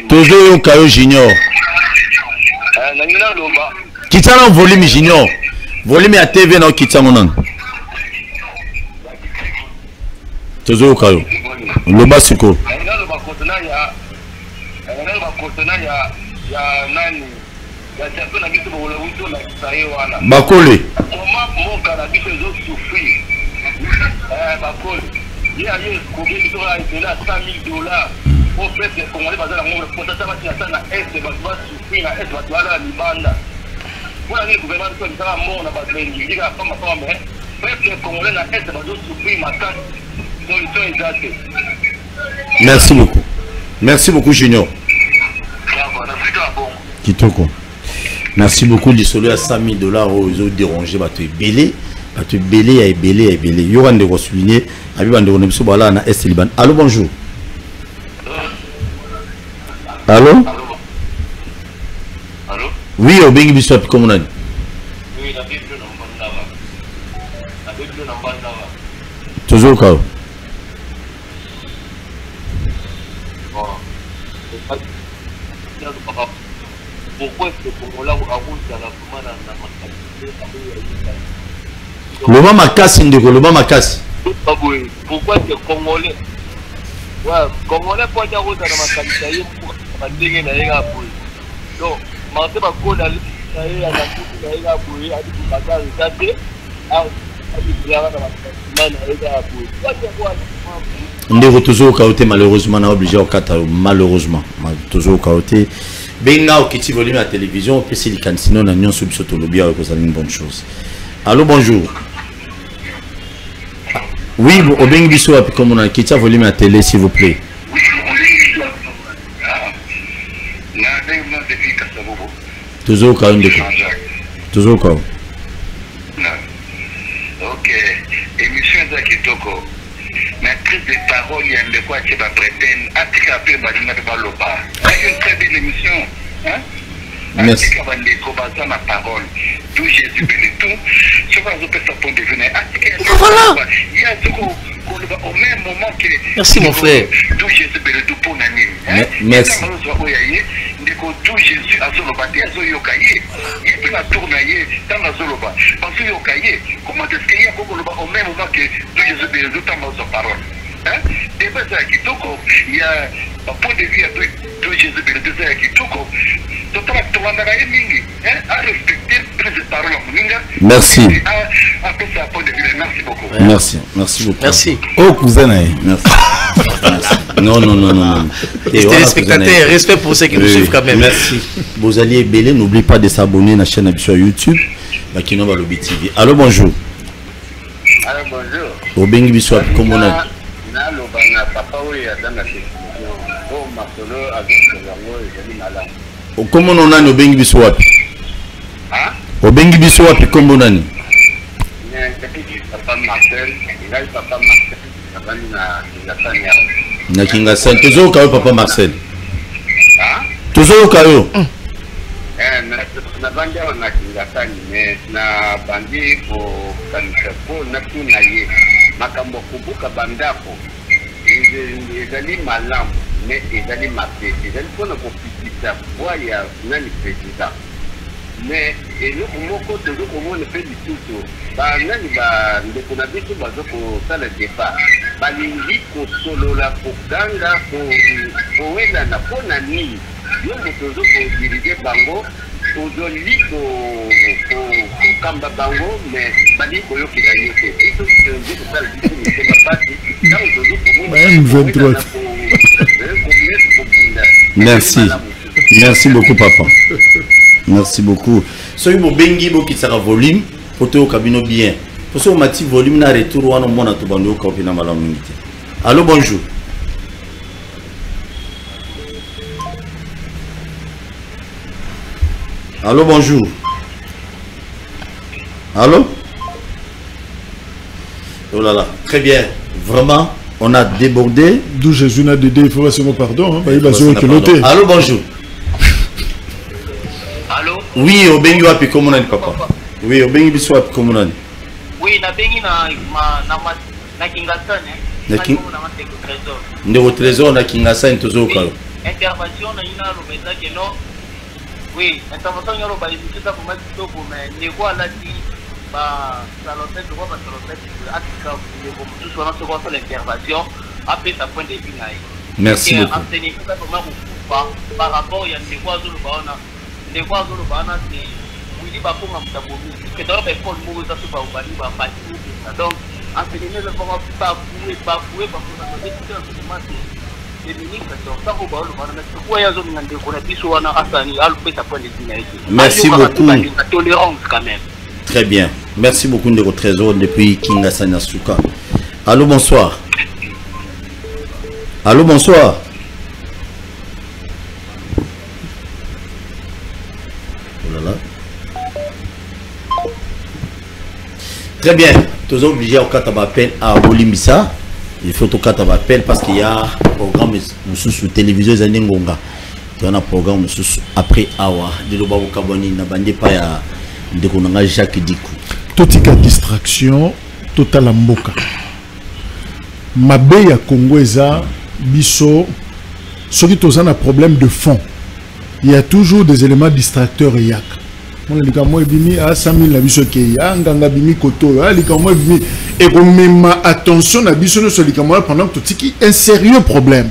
Toujours au cas junior. Kitana volume junior. Volume à TV na kitana non. Toujours au cas. Le basuko. Bakole. Merci beaucoup. Merci beaucoup Junior. Kitoko. Merci beaucoup du solo à $100 aux autres dérangés. Tu es belé. Tu es belé. Il y aura des souligner. Allô, bonjour. Allô? Oui, au Bengi Bissop, comment on a dit? Oui, la Bible toujours au cas. Pourquoi est-ce que Congola a Loba Makasi ndeko, Loba Makasi. Pourquoi est-ce que Congolais Congolais pour dire aux Makasi pour bandingue na yega boy. Donc, marché ba ko na yega na kutu na yega boy, adi kubaka rekate, adi kulala na Makasi na yega boy. Ndeko toujours au chaos malheureusement on a obligé au kata malheureusement toujours au chaos benga au kiti volume à télévision puis si les sinon na nyon sub soto lobby avec ça une bonne chose. Allô bonjour. Oui au bengi biso comme on a kiti volume à télé s'il vous plaît. Toujours au chaos toujours au chaos. OK. Émission za kitoko. Maîtrise des paroles, il y a de quoi tu vas prétendre. Attika peu Madina de Baloba. C'est une très belle émission. Hein? Merci. Parole. D'où Jésus bénit tout. Ce qu'on peut faire pour devenir. Voilà. Il y a ce qu'on au même moment que. Merci mon frère. D'où Jésus bénit tout pour Nani. Merci. D'où Jésus a son bâti à son yokaye. Il peut la tourner dans la zoloba. Parce que yokaye. Comment est-ce qu'il y a au même moment que d'où Jésus bénit tout dans sa parole? Et bien, ça qui toko, il y a un point de vue d'où Jésus bénit tout ça qui toko. Merci. Merci beaucoup. Merci. Merci beaucoup. Merci. Oh, cousin. Merci. Non. Les téléspectateurs, respect pour ceux qui nous suivent quand même. Merci. Vous alliez belé, n'oubliez pas de s'abonner à la chaîne sur YouTube. Bakino Balobi TV. Allô, bonjour. Allô, bonjour. Au Bengi Biswap, comment on a? Comment on a au Bengi Biswap? Au Bengi Biswap, comment on a? Na Kingasan, toujours au cas Papa Marcel. Toujours au cas où. Na bandi awa na Kingasani mais na bandi ko kanisa po na tuna ye makambo kubuka bandako ezali malamu mais ezali mabe ezali mpona kopikisa voix ya nani président mais eloko moko tozo komona mpe lisusu banani bandeko na biso bazo kosala débat balingi kosolola koganga kowelana mpona nini yo moto ozo kodirige bango ozoli kokamba bango mais bali koyokela yo te biso tozo kosala biso mitema pasi ntango tozo komona Merci beaucoup papa. Merci beaucoup. Soyez bon bengi bo qui sera volume pour te cabino bien. Pour ce mati volume na retour wana mona to bando ko pina malamu. Allô, bonjour. Allô, bonjour. Allô? Oh là là, très bien. Vraiment, on a débordé. D'où Jésus n'a dédé, il faut passer mon pardon. Hein. Allô, bonjour. Allô? Oui, au Bengi wapi comme on a dit papa. Oui, au Bengi biso wapi comme on a dit. Oui, na Bengi na Kingasane. Na Trésor. Ndeko Trésor na Kingasane toujours kalo. Intervention na ina lobeza que non. Oui, intervention yoro ba imisita kuma kitoko mais ndeko alati ba salopette ko ba salopette atika ndeko mutusu wana soko sur l'intervention après sa point de vue naï. Merci beaucoup. Enseigner ça comment par rapport ya ndeko azulu baona. Ndeko azulu baona c'est oui ba ko ngamtabomi. Que dans les écoles mo za super ubali ba fati. Donc enseigner le comment pas fouer pour ça c'est tout Merci beaucoup. Tolérance quand même. Très bien. Merci beaucoup de votre trésor depuis Kingasana Suka. Allô, bonsoir. Allô, bonsoir. Oh là là. Très bien. Toujours obligé au cas d'appel à Bolimbissa. Il faut tout cas d'appel parce qu'il y a un programme sous télévision Zanengonga. Il y a un programme après Awa. De l'Obaou Kaboni n'a bandé pas à de Jacques Dikou. Toute distraction, totale mboka. Mabe ya Congo eza biso. Ceux qui ont un problème de fond. Il y a toujours des éléments distracteurs et yak. On dit que moi bimi à 100 000 la biso ki ya nganga bimi koto ya li moi bimi et même attention na biso no soli comme pendant que tiki un sérieux problème.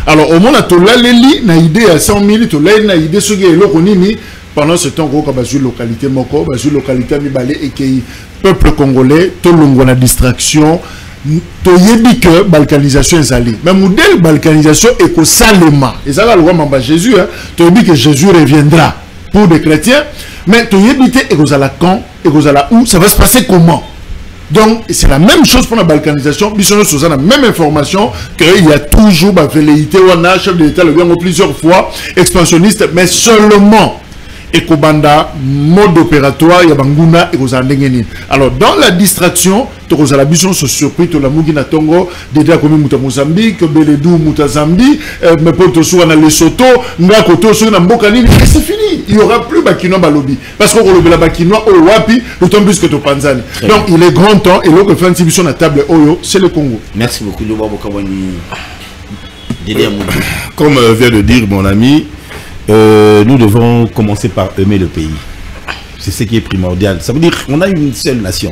Alors au moins to la leli na idée à 100 000 to la na idée so ke eloko nini pendant ce temps ko ka bazu localité moko bazu localité mi balé et que peuple congolais to longo na distraction to yebi que balkanisation ezali mais modèle balkanisation eko salema ezala loi mamba Jésus hein to yebi que Jésus reviendra pour des chrétiens. Mais tu éviter et vous allez quand et vous allez où ça va se passer comment? Donc c'est la même chose pour la balkanisation. Nous avons la même information qu'il y a toujours la velléité ou un chef de l'État le bien plusieurs fois expansionniste, mais seulement et kobanda mode opératoire ya banguna et kozandengeni. Alors dans la distraction to kozala biso so surpris to la mugi na tongo déjà comme muta Mozambique Beledou muta Zambie mais pour to soit na Lesotho nga koto so na mboka nini c'est fini, il y aura plus bakinois balobi parce qu'on le bakinois au wapi d'autant plus que to Panzani. Donc il est grand temps et l'autre fait une division à table oyo c'est le Congo. Merci beaucoup de comme vient de dire mon ami, nous devons commencer par aimer le pays. C'est ce qui est primordial. Ça veut dire qu'on a une seule nation.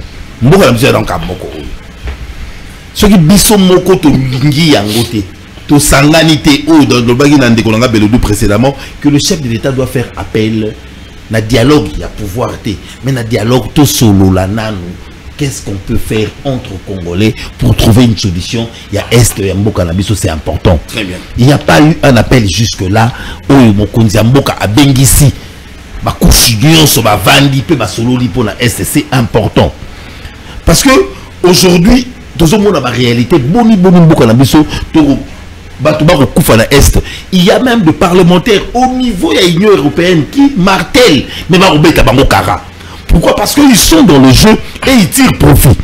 Ce qui biso moko to lingi yangote to sanganité ou dans le bagi nande ko nga Beledou précédemment que le chef de l'État doit faire appel na dialogue, il y a pouvoir té mais na dialogue to solo la nanu. Qu'est-ce qu'on peut faire entre Congolais pour trouver une solution? Il y a Est et Mboka Nabiso, c'est important. Très bien. Il n'y a pas eu un appel jusque-là où Mokonzi Mboka a bengisi. Ba kushigyon so ba vandi pe ba sololi pour la Est, c'est important. Parce que aujourd'hui, dans la réalité, boni Mboka Nabiso to Est. Il y a même des parlementaires au niveau de l'Union européenne qui martèlent mais ba robeka bango kara. Pourquoi? Parce qu'ils sont dans le jeu et ils tirent profit.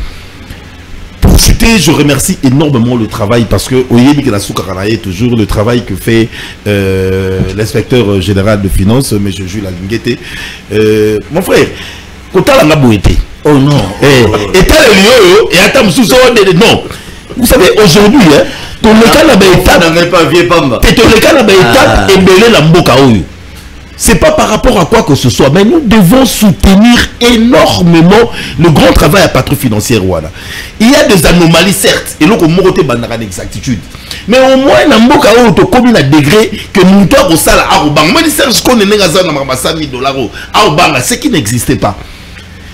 Pour chuter, je remercie énormément le travail parce que toujours le travail que fait l'inspecteur général de finances, M. Jules Alinguete. Mon frère, quand on a été, oh non, et attends, non. Vous savez, aujourd'hui, ton cas n'a pas et belé la mboka. C'est pas par rapport à quoi que ce soit, mais nous devons soutenir énormément le grand travail à patrouille financière. Il y a des anomalies, certes, et l'on a une exactitude. Mais au moins, on a combien de degrés que nous devons au salaire à Oubang. Moi, je connais $100 ce qui n'existait pas.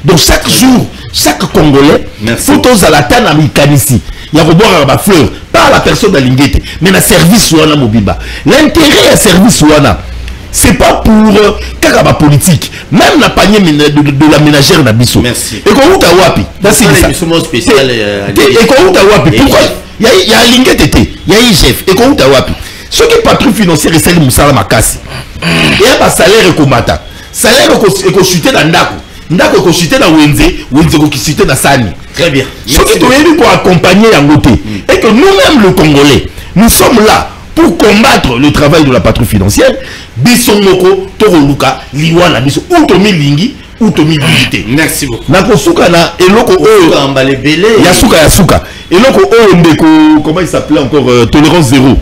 Donc, chaque jour, chaque Congolais, faut aux alatans américains ici. Il y a boire à fleur, pas à la personne d'Alinguete, mais à service Wana Mobiba. L'intérêt à service Wana. C'est pas pour Kagaba politique. Même la panier de la ménagère d'Abisso. Merci. Et quand vous avez wapi, spécial. Et quand vous avez wapi, pourquoi il y a un link tété, il y a un chef. Et quand vous avez wapi, ceux qui patrouillent financiers c'est le Moussala Makasi. Il y a un salaire et combattant. Salaire et chuté dans Ndako. Ndako et chuté dans Wenze, Wenze et chuté dans Sani. Très bien. Ceux qui sont venus pour accompagner Yangote. Et que nous-mêmes, le Congolais, nous sommes là pour combattre le travail de la patrouille financière. Bisomoko, Toroluka, Liwana, Biso, Outomi Lingi, Outomi Digité. Merci beaucoup. Nakosuka na eloko o Yasuka. Eloko o ndeko, comment il s'appelait encore tolérance zéro.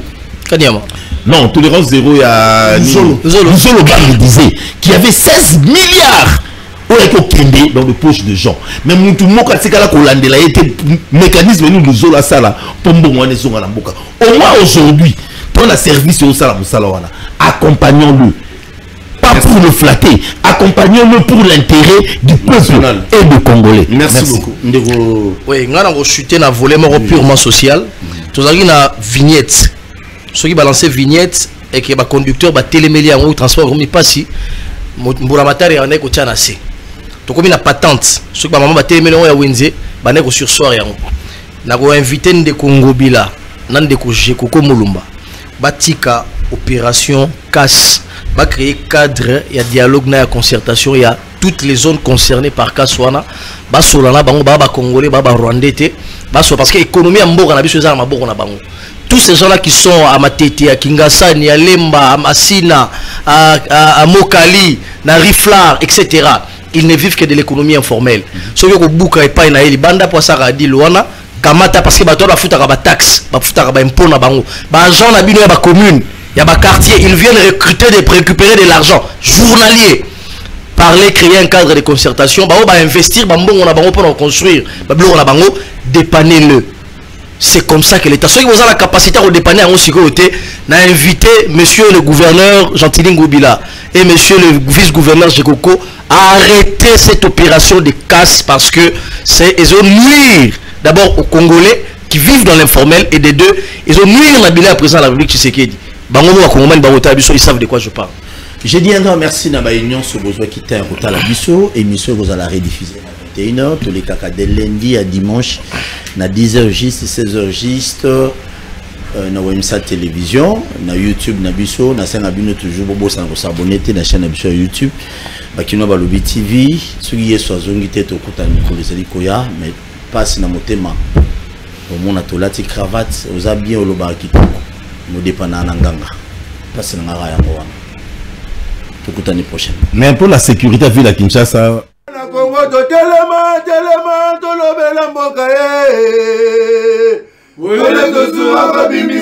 Kanyama. Non, tolérance zéro, il y a Zolo Bang disait qu'il y avait 16 milliards dans les poches de gens. Mais tout le monde a été mécanisme nous Zola Sala pour au moins aujourd'hui pour la service au Sala Moussalawana, accompagnons-le. Pas pour le flatter, accompagnons-le pour l'intérêt du peuple et du Congolais. Merci beaucoup. Oui, nous avons chuté dans le volet purement social. Nous avons une vignette. Ceux qui balancent vignette et que les conducteurs téléméliens ou transport, mais pas si. Mburamatari en est au Tchanase. Donc, comme il a patente, ceux qui ont téléméliens ou Wenze, il y a sursoir. Nous avons invité des Congobila, des Koko Moulumba. Batika opération casse, va créer cadre, il y a dialogue, il y a concertation, il y a toutes les zones concernées par Kaswana, ba solana bango ba congolais ba rwandais parce que l'économie en Mboka na biso za na maboko na bango. Tous ces gens là qui sont à Matete, à Kingasani, à Lemba, à Massina, à Mokali, na Riflar, etc. Ils ne vivent que de l'économie informelle. Ceux qui ont bouka et pas na eli banda pour ça radi loana kamata parce que bato ba futa ba taxe, ba futa ba impôt na bango. Ba gens na bino ya ba commune, ya ba quartier, ils viennent recruter pour récupérer de l'argent journalier. Parler, créer un cadre de concertation, bah on va investir, bah on a pour construire, bah on a bango, dépanner-le. C'est comme ça que l'État. Ceux qui ont la capacité de dépanner à sécurité, n'a invité monsieur le gouverneur Gentilin Goubila et monsieur le vice-gouverneur Jekoko à arrêter cette opération de casse parce que c'est ils ont nuire d'abord aux Congolais qui vivent dans l'informel et des deux, ils ont nuire la bilan à présent à la République Tshisekedi. Bango à Congomani Bangota Biso, ils savent de quoi je parle. J'ai dit un grand merci à ma union sur besoin qui t'a un retard à Bisso. Émission vous allez rediffuser à 21h, tous les caca de lundi à dimanche, à 10h juste, 16h juste. na Wemsa Télévision, na YouTube, na biso, na scène abino toujours bobo sans s'abonner na chaîne biso YouTube. Bakino balobi TV, ce qui est soit zongi tête au kuta mikolo zali koya, mais passe na motema. Au mona tolati cravate, aux habits au loba kitoko. Nous dépendons na nganga. Passe na ngara yango wana. Tukuta ni prochaine. Mais pour la sécurité à ville à Kinshasa, na Congo to telema to lobela mboka Ole to suwa babimisa